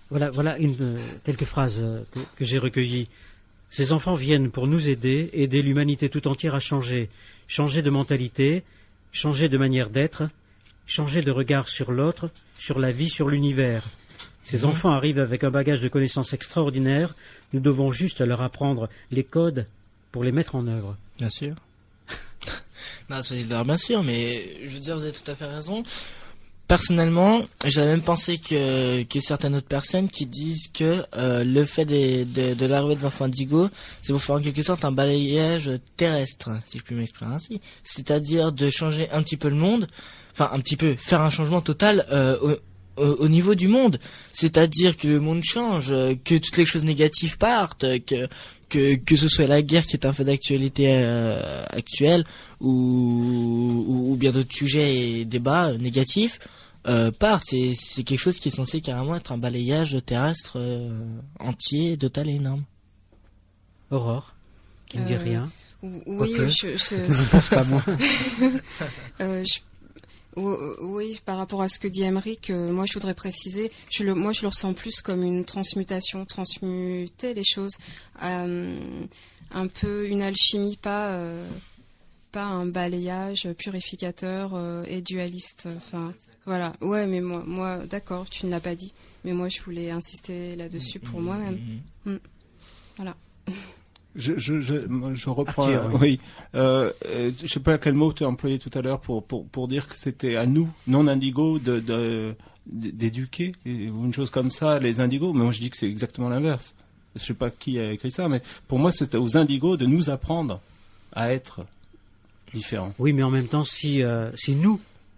Voilà quelques phrases que j'ai recueillies. Ces enfants viennent pour nous aider l'humanité tout entière à changer de mentalité, changer de manière d'être, changer de regard sur l'autre, sur la vie, sur l'univers. Ces enfants arrivent avec un bagage de connaissances extraordinaires. Nous devons juste leur apprendre les codes pour les mettre en œuvre. Bien sûr. Non, bien sûr, mais je veux dire, vous avez tout à fait raison. Personnellement, j'avais même pensé que certaines autres personnes qui disent que le fait de l'arrivée des enfants indigo, c'est pour faire en quelque sorte un balayage terrestre, si je puis m'exprimer ainsi. C'est-à-dire de changer un petit peu le monde, enfin un petit peu, faire un changement total au niveau du monde, c'est-à-dire que le monde change, que toutes les choses négatives partent, que ce soit la guerre qui est un fait d'actualité actuelle ou bien d'autres sujets et débats négatifs partent. C'est quelque chose qui est censé carrément être un balayage terrestre entier, total et énorme. Aurore, qui ne dit rien. Oui, je ne pense pas moi. Oui, par rapport à ce que dit Aymeric, moi je voudrais préciser, moi je le ressens plus comme une transmutation, transmuter les choses, un peu une alchimie, pas un balayage purificateur et dualiste. Enfin, voilà. Ouais, mais moi, d'accord, tu ne l'as pas dit, mais moi je voulais insister là-dessus pour moi-même. Voilà. Je reprends. Oui. Je sais pas quel mot tu as employé tout à l'heure pour dire que c'était à nous, non indigos, d'éduquer ou une chose comme ça les indigos. Mais moi je dis que c'est exactement l'inverse. Je sais pas qui a écrit ça, mais pour moi c'est aux indigos de nous apprendre à être différents. Oui, mais en même temps, si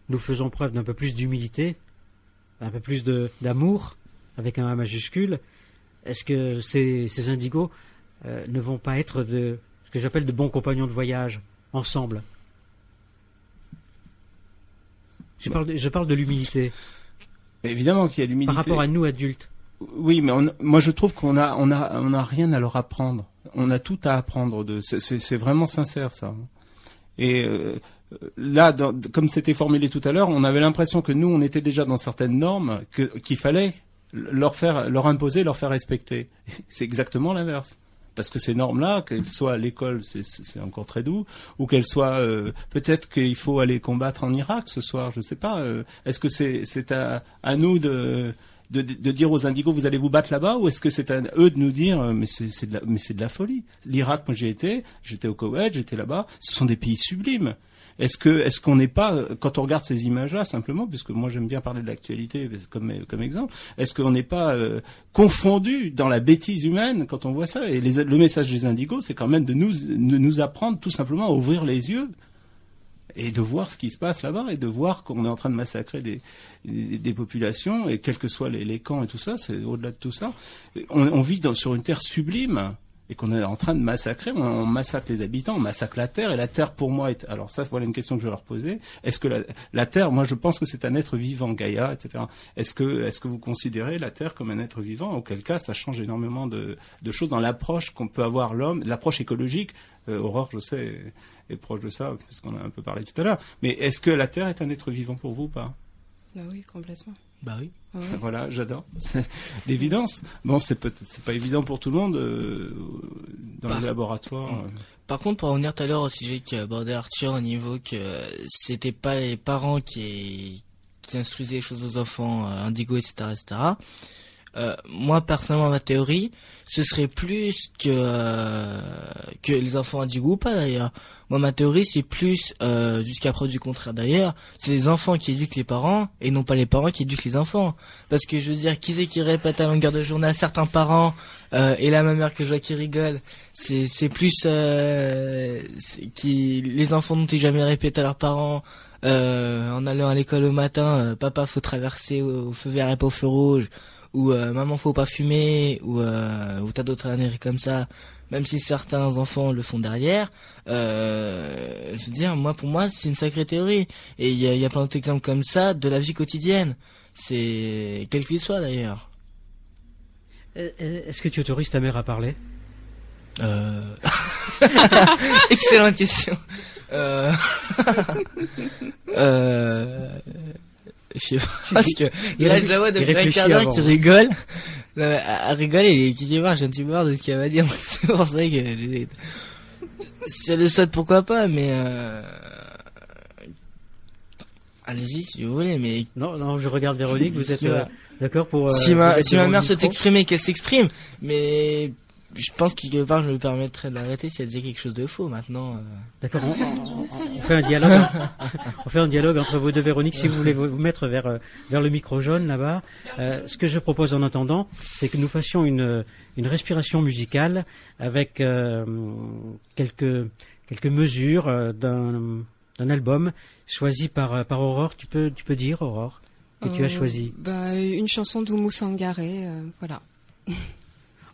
nous faisons preuve d'un peu plus d'humilité, un peu plus d'amour avec un A majuscule, est-ce que ces indigos ne vont pas être ce que j'appelle de bons compagnons de voyage ensemble? Je parle de l'humilité. Évidemment qu'il y a l'humilité. Par rapport à nous adultes. Oui, mais moi je trouve qu'on a rien à leur apprendre. On a tout à apprendre d'eux. C'est vraiment sincère ça. Et là, comme c'était formulé tout à l'heure, on avait l'impression que nous, on était déjà dans certaines normes qu'il fallait leur imposer, leur faire respecter. C'est exactement l'inverse. Parce que ces normes-là, qu'elles soient à l'école, c'est encore très doux, ou qu'elles soient peut-être qu'il faut aller combattre en Irak ce soir, je sais pas. Est-ce que c'est à nous de dire aux indigos vous allez vous battre là-bas, ou est-ce que c'est à eux de nous dire mais c'est de la folie. L'Irak, moi j'étais au Koweït, j'étais là-bas, ce sont des pays sublimes. Est-ce qu'on n'est pas, quand on regarde ces images-là simplement, puisque moi j'aime bien parler de l'actualité comme exemple, est-ce qu'on n'est pas confondu dans la bêtise humaine quand on voit ça? Et le message des indigos, c'est quand même de nous apprendre tout simplement à ouvrir les yeux et de voir ce qui se passe là-bas, et de voir qu'on est en train de massacrer des populations, et quels que soient les camps et tout ça, c'est au-delà de tout ça. On vit sur une terre sublime, et qu'on est en train de massacrer. On massacre les habitants, on massacre la terre, et la terre pour moi est... Alors ça, voilà une question que je vais leur poser. Est-ce que la terre, moi je pense que c'est un être vivant, Gaïa, etc. Est-ce que vous considérez la terre comme un être vivant? Auquel cas, ça change énormément de choses dans l'approche qu'on peut avoir l'homme, l'approche écologique. Aurore, je sais, est proche de ça, puisqu'on a un peu parlé tout à l'heure. Mais est-ce que la terre est un être vivant pour vous ou pas? Bah oui, complètement. Bah oui. Ouais. Voilà, j'adore. C'est l'évidence. Bon, c'est pas évident pour tout le monde dans les laboratoires. Par contre, pour revenir tout à l'heure au sujet qu'abordait Arthur, au niveau que c'était pas les parents qui instruisaient les choses aux enfants, indigo, etc., etc. Moi, personnellement, ma théorie, ce serait plus que les enfants indigo ou pas, d'ailleurs. Moi, ma théorie, c'est plus, jusqu'à preuve du contraire, d'ailleurs, c'est les enfants qui éduquent les parents, et non pas les parents qui éduquent les enfants. Parce que, je veux dire, qui c'est qui répète à longueur de journée à certains parents, et là, ma mère que je vois qui rigole, c'est plus, les enfants n'ont jamais répété à leurs parents, en allant à l'école au matin, papa, faut traverser au feu vert et pas au feu rouge, ou maman faut pas fumer, ou t'as d'autres âneries comme ça, même si certains enfants le font derrière. Je veux dire, pour moi c'est une sacrée théorie, et il y a plein d'autres exemples comme ça de la vie quotidienne, c'est quel qu'il soit d'ailleurs. Est-ce que tu autorises ta mère à parler? Excellente question. Je sais pas, parce que il a déjà depuis un quart d'heure qui rigole. Elle rigole et qui dit voir, j'ai un petit peu peur de ce qu'elle va dire. C'est pour ça que j'ai... C'est le saute, pourquoi pas, mais allez-y si vous voulez, mais... Non, je regarde Véronique, vous êtes d'accord pour... si ma mère souhaite exprimer, qu'elle s'exprime, mais... Je pense quelque part je me permettrais de l'arrêter si elle disait quelque chose de faux maintenant. D'accord, on fait un dialogue. On fait un dialogue entre vous deux, Véronique. Si vous voulez vous mettre vers le micro jaune là-bas, ce que je propose en attendant, c'est que nous fassions une respiration musicale avec quelques mesures d'un album choisi par Aurore. Tu peux dire, Aurore, que tu as choisi? Une chanson d'Oumou Sangaré, voilà.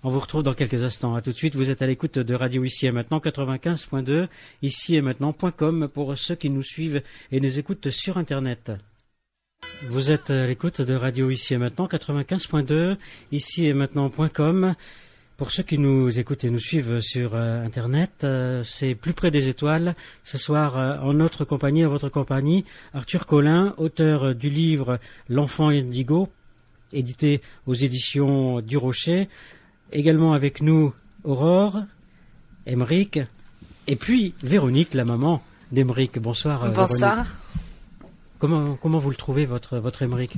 On vous retrouve dans quelques instants. À tout de suite, vous êtes à l'écoute de Radio Ici et Maintenant 95.2, ici et maintenant.com pour ceux qui nous suivent et nous écoutent sur Internet. Vous êtes à l'écoute de Radio Ici et Maintenant 95.2, ici et maintenant.com. Pour ceux qui nous écoutent et nous suivent sur Internet, c'est Plus près des étoiles. Ce soir, en notre compagnie, en votre compagnie, Arthur Collin, auteur du livre L'enfant indigo, édité aux éditions du Rocher. Également avec nous, Aurore, Émeric, et puis Véronique, la maman d'Émeric. Bonsoir, bonsoir. Véronique. Comment vous le trouvez, votre Émeric?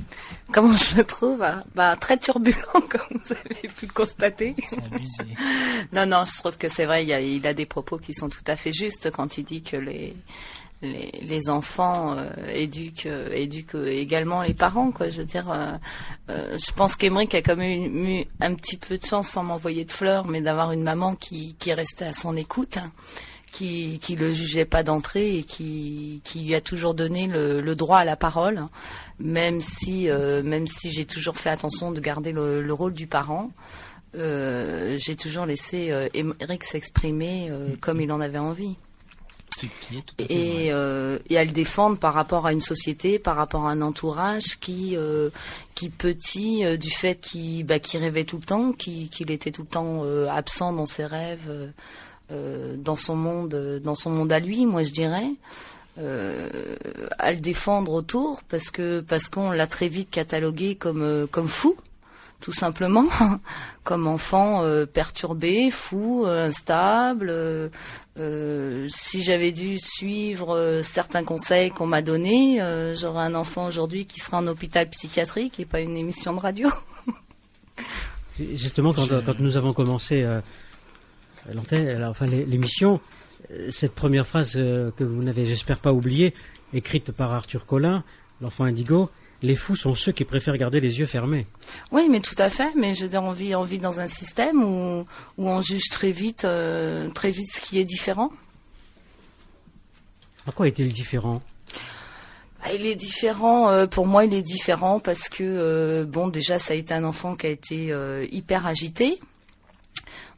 Comment je le trouve? Très turbulent, comme vous avez pu le constater. C'est abusé. Non, je trouve que c'est vrai, il a des propos qui sont tout à fait justes quand il dit que les enfants éduquent également les parents, quoi. Je veux dire, je pense qu'Émeric a quand même eu un petit peu de chance, sans m'envoyer de fleurs, mais d'avoir une maman qui restait à son écoute, qui le jugeait pas d'entrée et qui lui a toujours donné le droit à la parole, même si j'ai toujours fait attention de garder le rôle du parent. J'ai toujours laissé Émeric s'exprimer comme il en avait envie. Ce qui est tout à fait vrai. Et à le défendre par rapport à une société, par rapport à un entourage qui petit du fait qu'il rêvait tout le temps, qu'il était tout le temps absent dans ses rêves, dans son monde à lui, moi je dirais. À le défendre autour parce qu'on l'a très vite catalogué comme fou, tout simplement, comme enfant perturbé, fou, instable. Si j'avais dû suivre certains conseils qu'on m'a donnés, j'aurais un enfant aujourd'hui qui serait en hôpital psychiatrique et pas une émission de radio. Justement, quand nous avons commencé l'émission, cette première phrase que vous n'avez, j'espère, pas oubliée, écrite par Arthur Collin, l'enfant indigo, les fous sont ceux qui préfèrent garder les yeux fermés. Oui, mais tout à fait. Mais je veux dire, on vit dans un système où on juge très vite ce qui est différent. En quoi est-il différent ? Il est différent, pour moi il est différent parce que, déjà ça a été un enfant qui a été hyper agité.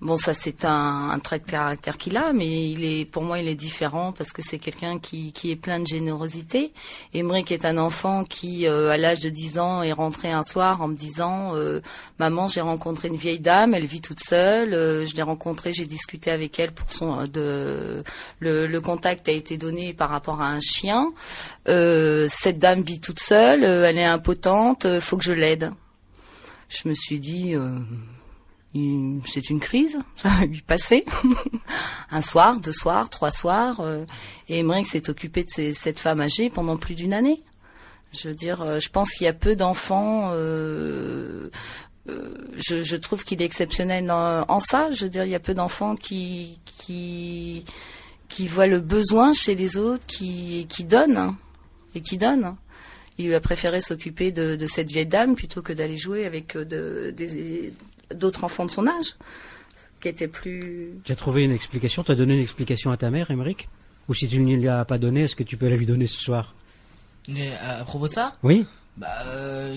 Bon, ça c'est un trait de caractère qu'il a, mais pour moi il est différent parce que c'est quelqu'un qui est plein de générosité. Emeric est un enfant qui, à l'âge de 10 ans, est rentré un soir en me disant maman, j'ai rencontré une vieille dame, elle vit toute seule, je l'ai rencontrée, j'ai discuté avec elle le contact a été donné par rapport à un chien. Cette dame vit toute seule, elle est impotente, faut que je l'aide. Je me suis dit c'est une crise, ça va lui passer. Un soir, 2 soirs, 3 soirs, et Emeric s'est occupé de cette femme âgée pendant plus d'1 année. Je veux dire, je pense qu'il y a peu d'enfants. Je trouve qu'il est exceptionnel en ça. Je veux dire, il y a peu d'enfants qui voient le besoin chez les autres, qui donnent et qui donnent. Il a préféré s'occuper de cette vieille dame plutôt que d'aller jouer avec d'autres enfants de son âge, qui étaient plus... Tu as trouvé une explication, tu as donné une explication à ta mère, Emeric ? Ou si tu ne lui as pas donné, est-ce que tu peux la lui donner ce soir ? Mais à propos de ça ? Oui.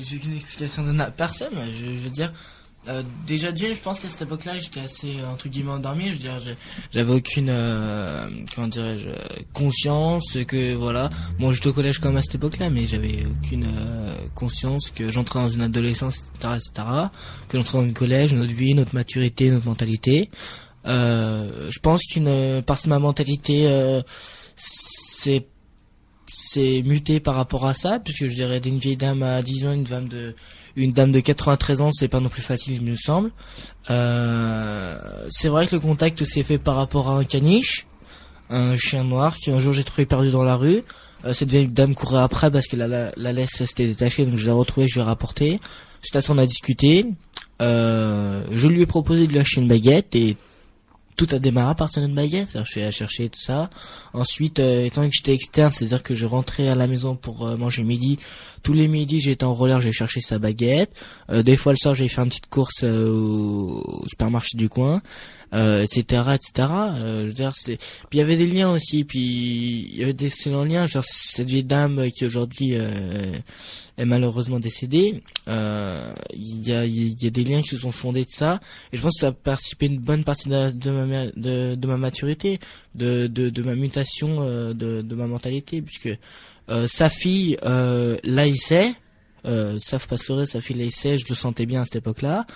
J'ai aucune explication de personne, je veux dire... déjà je pense qu'à cette époque-là j'étais assez entre guillemets endormi. Je veux dire, j'avais aucune conscience que voilà, bon j'étais au collège quand même à cette époque-là, mais j'avais aucune conscience que j'entrais dans une adolescence, etc., que j'entrais dans une collège, notre vie, notre maturité, notre mentalité. Je pense qu'une partie de ma mentalité c'est muté par rapport à ça, puisque je dirais d'une vieille dame à 10 ans, une dame de 93 ans, c'est pas non plus facile, il me semble. C'est vrai que le contact s'est fait par rapport à un caniche, un chien noir qu'un jour j'ai trouvé perdu dans la rue. Cette vieille dame courait après parce que la laisse s'était détachée, donc je l'ai retrouvée, je lui ai rapporté. Suite à ça, on a discuté. Je lui ai proposé de lui acheter une baguette et tout a démarré à partir d'une baguette. Alors, je suis allé chercher tout ça. Ensuite, étant donné que j'étais externe, c'est-à-dire que je rentrais à la maison pour manger le midi. Tous les midis, j'étais en roller, j'ai cherché sa baguette. Des fois, le soir, j'ai fait une petite course au supermarché du coin, etc., etc. Je veux dire, puis il y avait des liens aussi. Puis il y avait d'excellents liens. Genre cette vieille dame qui aujourd'hui est malheureusement décédée. Il y a des liens qui se sont fondés de ça, et je pense que ça a participé une bonne partie de ma maturité, de ma mutation, de ma mentalité, puisque sa fille l'haïssait, ça faut pas se leurrer, sa fille l'haïssait, je le sentais bien à cette époque-là.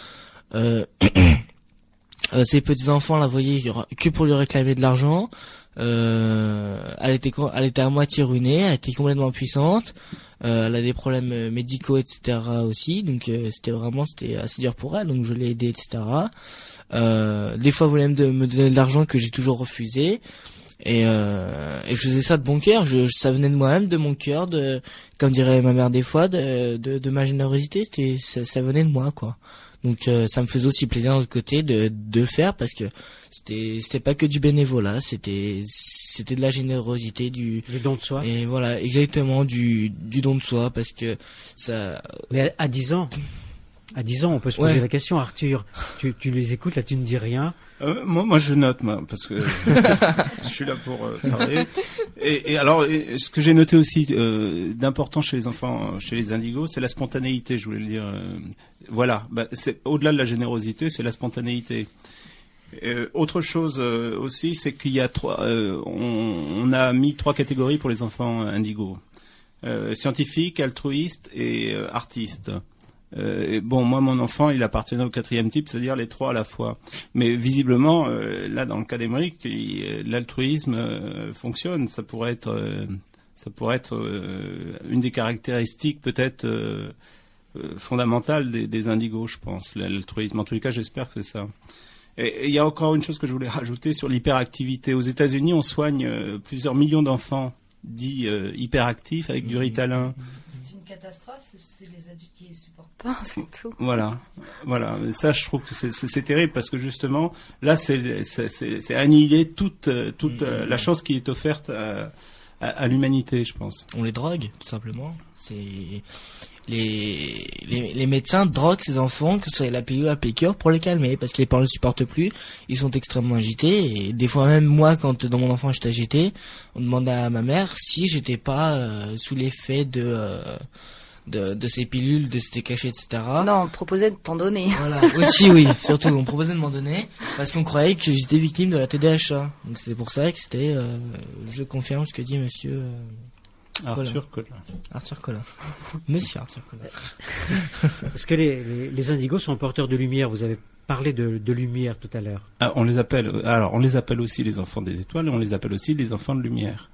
Ses petits enfants la voyaient que pour lui réclamer de l'argent. Elle était à moitié ruinée, elle était complètement puissante, elle a des problèmes médicaux, etc. aussi, donc c'était assez dur pour elle, donc je l'ai aidée, etc. Des fois elle voulait me donner de l'argent que j'ai toujours refusé, et je faisais ça de bon cœur, ça venait de moi-même, de mon cœur, comme dirait ma mère des fois, de ma générosité, ça venait de moi, quoi. Donc ça me faisait aussi plaisir de l'autre côté de faire, parce que c'était pas que du bénévolat, c'était de la générosité, du don de soi. Et voilà, exactement, du don de soi, parce que ça... Mais à 10 ans, on peut se poser la question, Arthur, tu les écoutes, là tu ne dis rien. Moi je note, parce que je suis là pour travailler. Et alors, ce que j'ai noté aussi d'important chez les enfants, chez les indigos, c'est la spontanéité, je voulais le dire. Voilà, c'est au-delà de la générosité, c'est la spontanéité. Autre chose aussi, c'est qu'il y a on a mis 3 catégories pour les enfants indigos. Scientifiques, altruistes et artistes. Bon, moi, mon enfant, il appartenait au 4e type, c'est-à-dire les 3 à la fois. Mais visiblement, là, dans le cas d'Émeric, l'altruisme fonctionne. Ça pourrait être une des caractéristiques peut-être fondamentales des indigos, je pense, l'altruisme. En tous les cas, j'espère que c'est ça. Et il y a encore une chose que je voulais rajouter sur l'hyperactivité. Aux États-Unis, on soigne plusieurs millions d'enfants dits hyperactifs avec du Ritalin. C'est une catastrophe, c'est les adultes qui les supportent pas, c'est tout. Voilà. Ça, je trouve que c'est terrible parce que justement, là, c'est annihiler toute la chance qui est offerte à l'humanité, je pense. On les drogue, tout simplement. C'est les médecins droguent ces enfants, que ce soit la pilule, la piqûre, pour les calmer, parce que les parents ne supportent plus, ils sont extrêmement agités, et des fois même moi, quand dans mon enfant j'étais agité, on demandait à ma mère si j'étais pas sous l'effet de ces pilules, de ces cachets, etc. Non, on proposait de t'en donner. Voilà, aussi oui, surtout, on proposait de m'en donner, parce qu'on croyait que j'étais victime de la TDAH. Donc c'est pour ça que c'était, je confirme ce que dit monsieur... Arthur Collin. Arthur Collin. Monsieur Arthur Collin. Est-ce que les indigos sont porteurs de lumière? Vous avez parlé de lumière tout à l'heure. On les appelle aussi les enfants des étoiles et on les appelle aussi les enfants de lumière.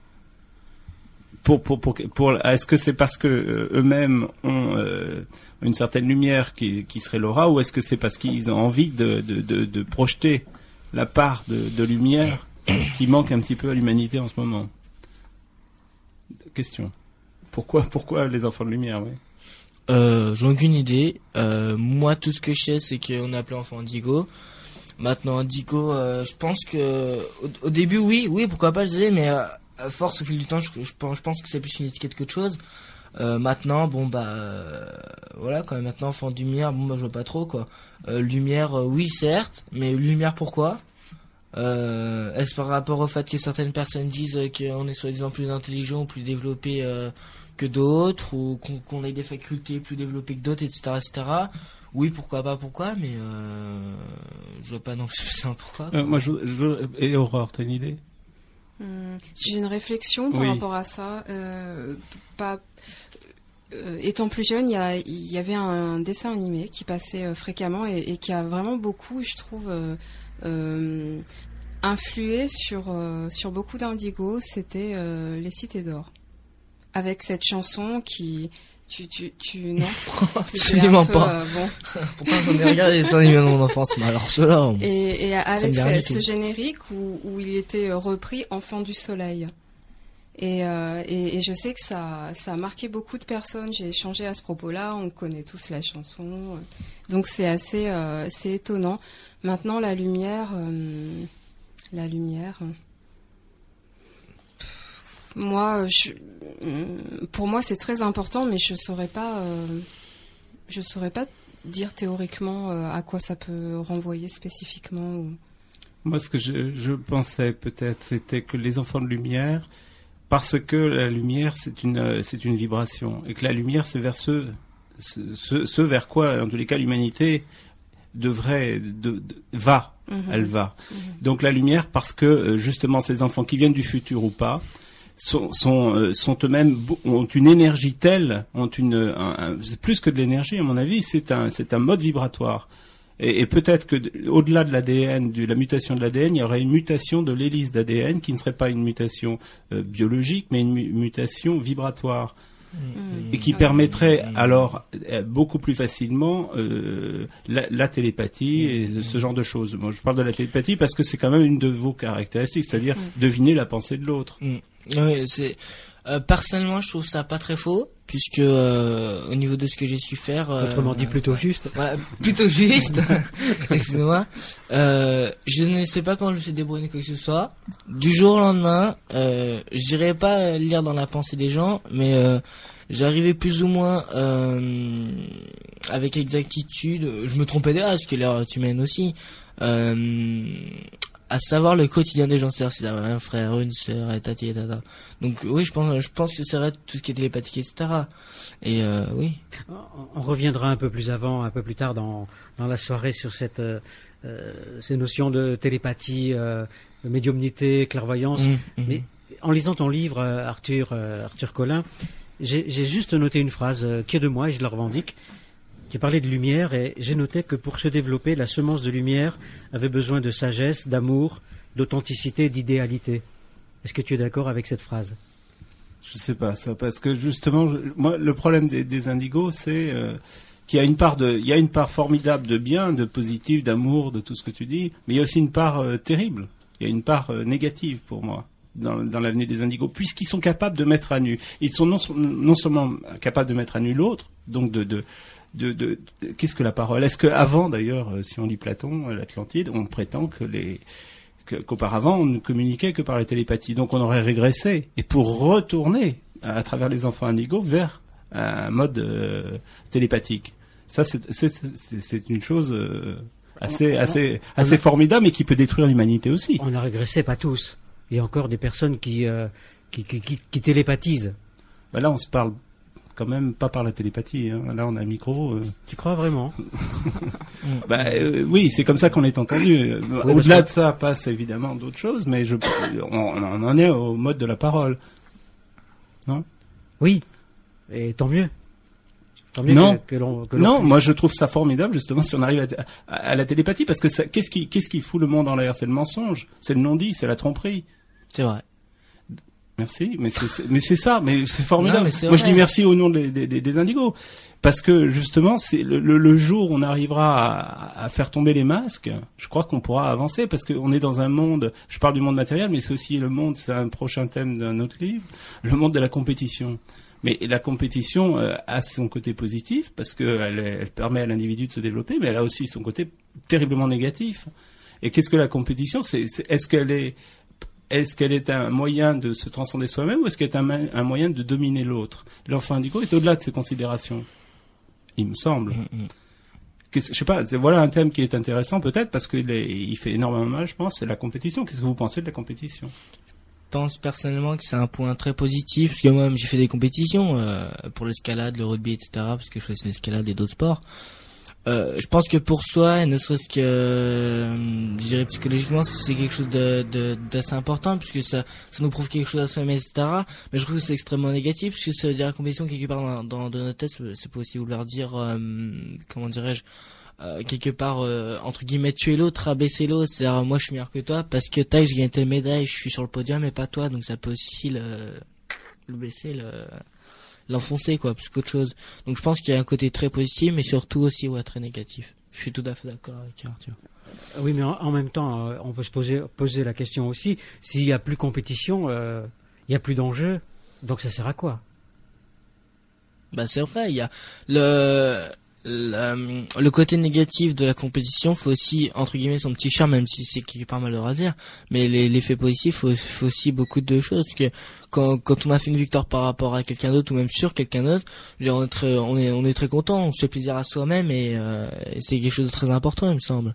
Est-ce que c'est parce que eux-mêmes ont une certaine lumière qui serait l'aura, ou est-ce que c'est parce qu'ils ont envie de projeter la part de lumière qui manque un petit peu à l'humanité en ce moment? Question. Pourquoi les enfants de lumière, oui? J'ai aucune idée. Moi, tout ce que je sais, c'est qu'on appelait enfant indigo. Maintenant, indigo, je pense que au début, oui, pourquoi pas, je disais, mais à force, au fil du temps, je pense que c'est plus une étiquette qu'autre chose. Maintenant, voilà, quand même, maintenant, enfant de lumière, je vois pas trop, quoi. Lumière, oui, certes, mais lumière, pourquoi? Est-ce par rapport au fait que certaines personnes disent qu'on est soi-disant plus intelligent ou plus développé que d'autres, ou qu'on ait des facultés plus développées que d'autres, etc., etc. Oui, pourquoi pas, mais je vois pas non plus c'est un pourquoi. Moi, et Aurore, t'as une idée? J'ai une réflexion par rapport à ça. Étant plus jeune, il y avait un dessin animé qui passait fréquemment et qui a vraiment beaucoup, je trouve, influé sur beaucoup d'indigos. C'était Les Cités d'Or, avec cette chanson qui non, absolument pas. Bon. Pourtant j'en ai regardé les animés dans mon enfance, mais alors cela. Et avec ce générique où il était repris Enfant du Soleil. Et je sais que ça a marqué beaucoup de personnes. J'ai échangé à ce propos-là. On connaît tous la chanson, donc c'est assez étonnant. Maintenant, la lumière. Moi, pour moi, c'est très important, mais je saurais pas dire théoriquement à quoi ça peut renvoyer spécifiquement. Moi, ce que je pensais peut-être, c'était que les enfants de lumière, parce que la lumière, c'est une vibration, et que la lumière, c'est vers ce vers quoi, en tous les cas, l'humanité va. Elle va. Donc la lumière, parce que justement ces enfants qui viennent du futur ou pas sont eux-mêmes, ont une énergie telle, c'est plus que de l'énergie à mon avis, c'est un mode vibratoire. Et peut-être que au-delà de l'ADN, de la mutation de l'ADN, il y aurait une mutation de l'hélice d'ADN qui ne serait pas une mutation biologique, mais une mutation vibratoire. Et qui permettrait alors beaucoup plus facilement la télépathie et ce genre de choses. Moi, je parle de la télépathie parce que c'est quand même une de vos caractéristiques, c'est-à-dire deviner la pensée de l'autre. Oui, personnellement, je trouve ça pas très faux, puisque au niveau de ce que j'ai su faire, autrement dit plutôt juste. Voilà, plutôt juste. Excusez-moi. Je ne sais pas quand je me suis débrouillé quoi que ce soit. Du jour au lendemain, j'irai pas lire dans la pensée des gens, mais j'arrivais plus ou moins avec exactitude. Je me trompais déjà, ce que l'erreur est humaine aussi. À savoir le quotidien des gens, c'est-à-dire s'ils avaient un frère, une sœur, et tati et tata. Donc oui, je pense que c'est vrai tout ce qui est télépathique, etc. Et oui. On reviendra un peu plus tard dans la soirée sur cette ces notions de télépathie, de médiumnité, clairvoyance. Mais en lisant ton livre, Arthur Collin, j'ai juste noté une phrase qui est de moi et je la revendique. Tu parlais de lumière et j'ai noté que pour se développer, la semence de lumière avait besoin de sagesse, d'amour, d'authenticité, d'idéalité. Est-ce que tu es d'accord avec cette phrase? Je sais pas ça, parce que justement, moi, le problème des indigos, c'est qu'il y a il y a une part formidable de bien, de positif, d'amour, de tout ce que tu dis, mais il y a aussi une part terrible. Il y a une part négative pour moi dans l'avenir des indigos, puisqu'ils sont capables de mettre à nu. Ils sont non seulement capables de mettre à nu l'autre, donc qu'est-ce que la parole? Est-ce qu'avant, d'ailleurs, si on lit Platon, l'Atlantide, on prétend qu'auparavant, on ne communiquait que par la télépathie. Donc on aurait régressé. Et pour retourner, à travers les enfants indigos, vers un mode télépathique. Ça, c'est une chose assez formidable et qui peut détruire l'humanité aussi. On a régressé, pas tous. Il y a encore des personnes qui télépathisent. Ben là, on se parle quand même pas par la télépathie. Hein. Là, on a un micro. Tu crois vraiment? Oui, c'est comme ça qu'on est entendu. Oui, au-delà de ça, passe évidemment d'autres choses, mais on en est au mode de la parole. Non? Oui, et tant mieux. Tant mieux non, que l'on moi je trouve ça formidable justement si on arrive à la télépathie, parce que qu'est-ce qui fout le monde en l'air? C'est le mensonge, c'est le non-dit, c'est la tromperie. C'est vrai. Merci, mais c'est ça, mais c'est formidable. Non, mais c'est moi vrai. je dis merci au nom des indigos, parce que justement c'est le jour où on arrivera à faire tomber les masques, je crois qu'on pourra avancer, parce qu'on est dans un monde, je parle du monde matériel, mais c'est aussi le monde, c'est un prochain thème d'un autre livre, le monde de la compétition. Mais la compétition a son côté positif, parce qu'elle permet à l'individu de se développer, mais elle a aussi son côté terriblement négatif. Et qu'est-ce que la compétition? Est-ce qu'elle est un moyen de se transcender soi-même, ou est-ce qu'elle est un moyen de dominer l'autre? L'enfant indigo est au-delà de ces considérations, il me semble. Je sais pas, voilà un thème qui est intéressant peut-être, parce qu'il fait énormément mal, je pense, c'est la compétition. Qu'est-ce que vous pensez de la compétition? Je pense personnellement que c'est un point très positif, parce que moi j'ai fait des compétitions pour l'escalade, le rugby, etc., parce que je faisais l'escalade et d'autres sports. Je pense que pour soi, ne serait-ce que, je dirais psychologiquement, c'est quelque chose d'assez important, puisque ça nous prouve quelque chose à soi-même, etc. Mais je trouve que c'est extrêmement négatif, puisque ça veut dire la compétition quelque part dans notre tête, ça peut aussi vouloir dire, comment dirais-je, quelque part, entre guillemets, tuer l'autre, rabaisser l'autre, c'est-à-dire moi je suis meilleur que toi, parce que tac, j'ai gagné telle médaille, je suis sur le podium, mais pas toi, donc ça peut aussi le baisser, l'enfoncer, quoi, plus qu'autre chose. Donc je pense qu'il y a un côté très positif, mais surtout aussi très négatif. Je suis tout à fait d'accord avec Arthur. Oui, mais en même temps, on peut se poser la question aussi, s'il n'y a plus compétition, il n'y a plus d'enjeu, donc ça sert à quoi? C'est vrai, il y a le côté négatif de la compétition, faut aussi, entre guillemets, son petit charme, même si c'est quelque part malheureux à dire, mais l'effet positif, faut aussi beaucoup de choses, parce que quand on a fait une victoire par rapport à quelqu'un d'autre, ou même sur quelqu'un d'autre, on est très content, on se fait plaisir à soi-même, et c'est quelque chose de très important, il me semble.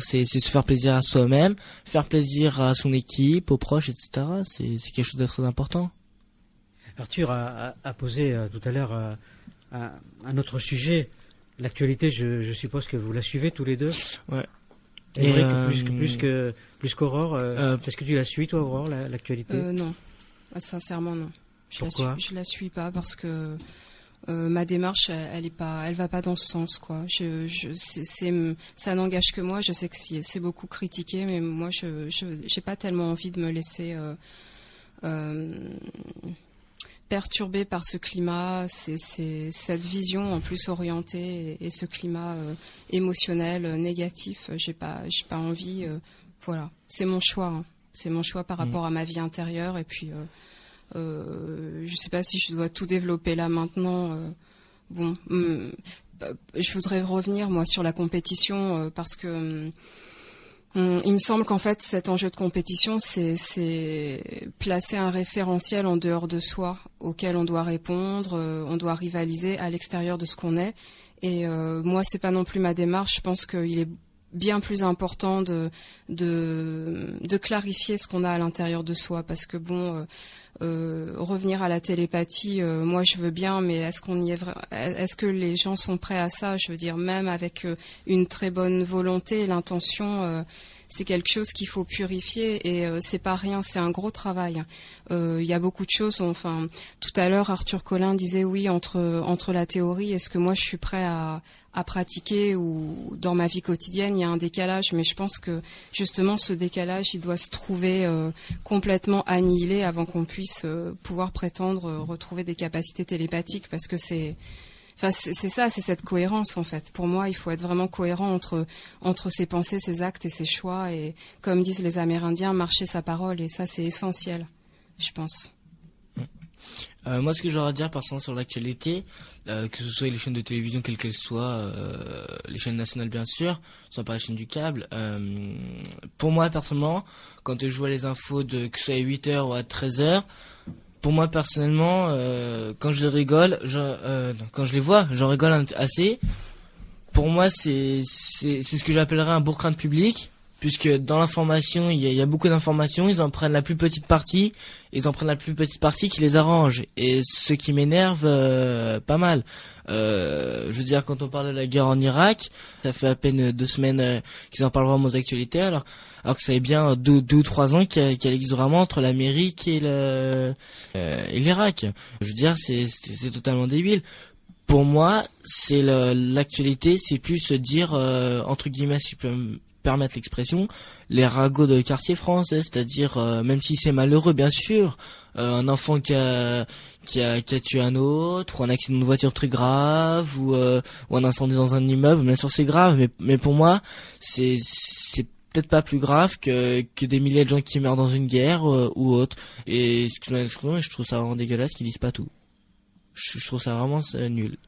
C'est se faire plaisir à soi-même, faire plaisir à son équipe, aux proches, etc. C'est quelque chose de très important. Arthur a posé tout à l'heure un autre sujet. L'actualité, je suppose que vous la suivez tous les deux. Ouais. Et plus qu'Aurore. Est-ce que tu la suis, toi, Aurore, l'actualité? Non. Sincèrement, non. Pourquoi? Je la suis pas parce que ma démarche, elle va pas dans ce sens, quoi. Ça n'engage que moi. Je sais que c'est beaucoup critiqué, mais moi, j'ai pas tellement envie de me laisser perturbé par ce climat, c'est cette vision en plus orientée et ce climat émotionnel négatif. J'ai pas envie. Voilà, c'est mon choix. Hein. C'est mon choix par rapport à ma vie intérieure. Et puis, je sais pas si je dois tout développer là maintenant. Je voudrais revenir moi sur la compétition parce que. Il me semble qu'en fait, cet enjeu de compétition, c'est placer un référentiel en dehors de soi, auquel on doit répondre, on doit rivaliser à l'extérieur de ce qu'on est. Et moi, c'est pas non plus ma démarche. Je pense qu'il est bien plus important de de clarifier ce qu'on a à l'intérieur de soi, parce que bon, revenir à la télépathie, moi je veux bien, mais est-ce que les gens sont prêts à ça? Je veux dire, même avec une très bonne volonté, l'intention, c'est quelque chose qu'il faut purifier, et c'est pas rien, c'est un gros travail. Il y a beaucoup de choses. Enfin, tout à l'heure, Arthur Collin disait oui, entre la théorie et ce que moi je suis prêt à pratiquer, ou dans ma vie quotidienne, il y a un décalage, mais je pense que justement ce décalage, il doit se trouver complètement annihilé avant qu'on puisse pouvoir prétendre retrouver des capacités télépathiques, parce que c'est ça, c'est cette cohérence en fait. Pour moi, il faut être vraiment cohérent entre ses pensées, ses actes et ses choix, et comme disent les Amérindiens, marcher sa parole, et ça c'est essentiel, je pense. Moi, ce que j'aurais à dire, par exemple, sur l'actualité, que ce soit les chaînes de télévision, quelles qu'elles soient, les chaînes nationales, bien sûr, soit par les chaînes du câble, pour moi, personnellement, quand je vois les infos que ce soit à 8h ou à 13h, pour moi, personnellement, quand je rigole, quand je les vois, j'en rigole assez. Pour moi, c'est ce que j'appellerais un bourrin de public, puisque dans l'information, il y a beaucoup d'informations, ils en prennent la plus petite partie, qui les arrange, et ce qui m'énerve pas mal. Je veux dire, quand on parle de la guerre en Irak, ça fait à peine 2 semaines qu'ils en parlent vraiment aux actualités, alors que ça fait bien 2 ou 3 ans qu'elle existe vraiment entre l'Amérique et l'Irak. Je veux dire, c'est totalement débile. Pour moi, c'est l'actualité, c'est plus dire, entre guillemets, si je peux me permettre l'expression, les ragots de quartier français, c'est-à-dire, même si c'est malheureux, bien sûr, un enfant qui a tué un autre, ou un accident de voiture très grave, ou un incendie dans un immeuble, bien sûr c'est grave, mais pour moi, c'est peut-être pas plus grave que des milliers de gens qui meurent dans une guerre, ou autre. Et je trouve ça vraiment dégueulasse qu'ils disent pas tout. Je trouve ça vraiment nul.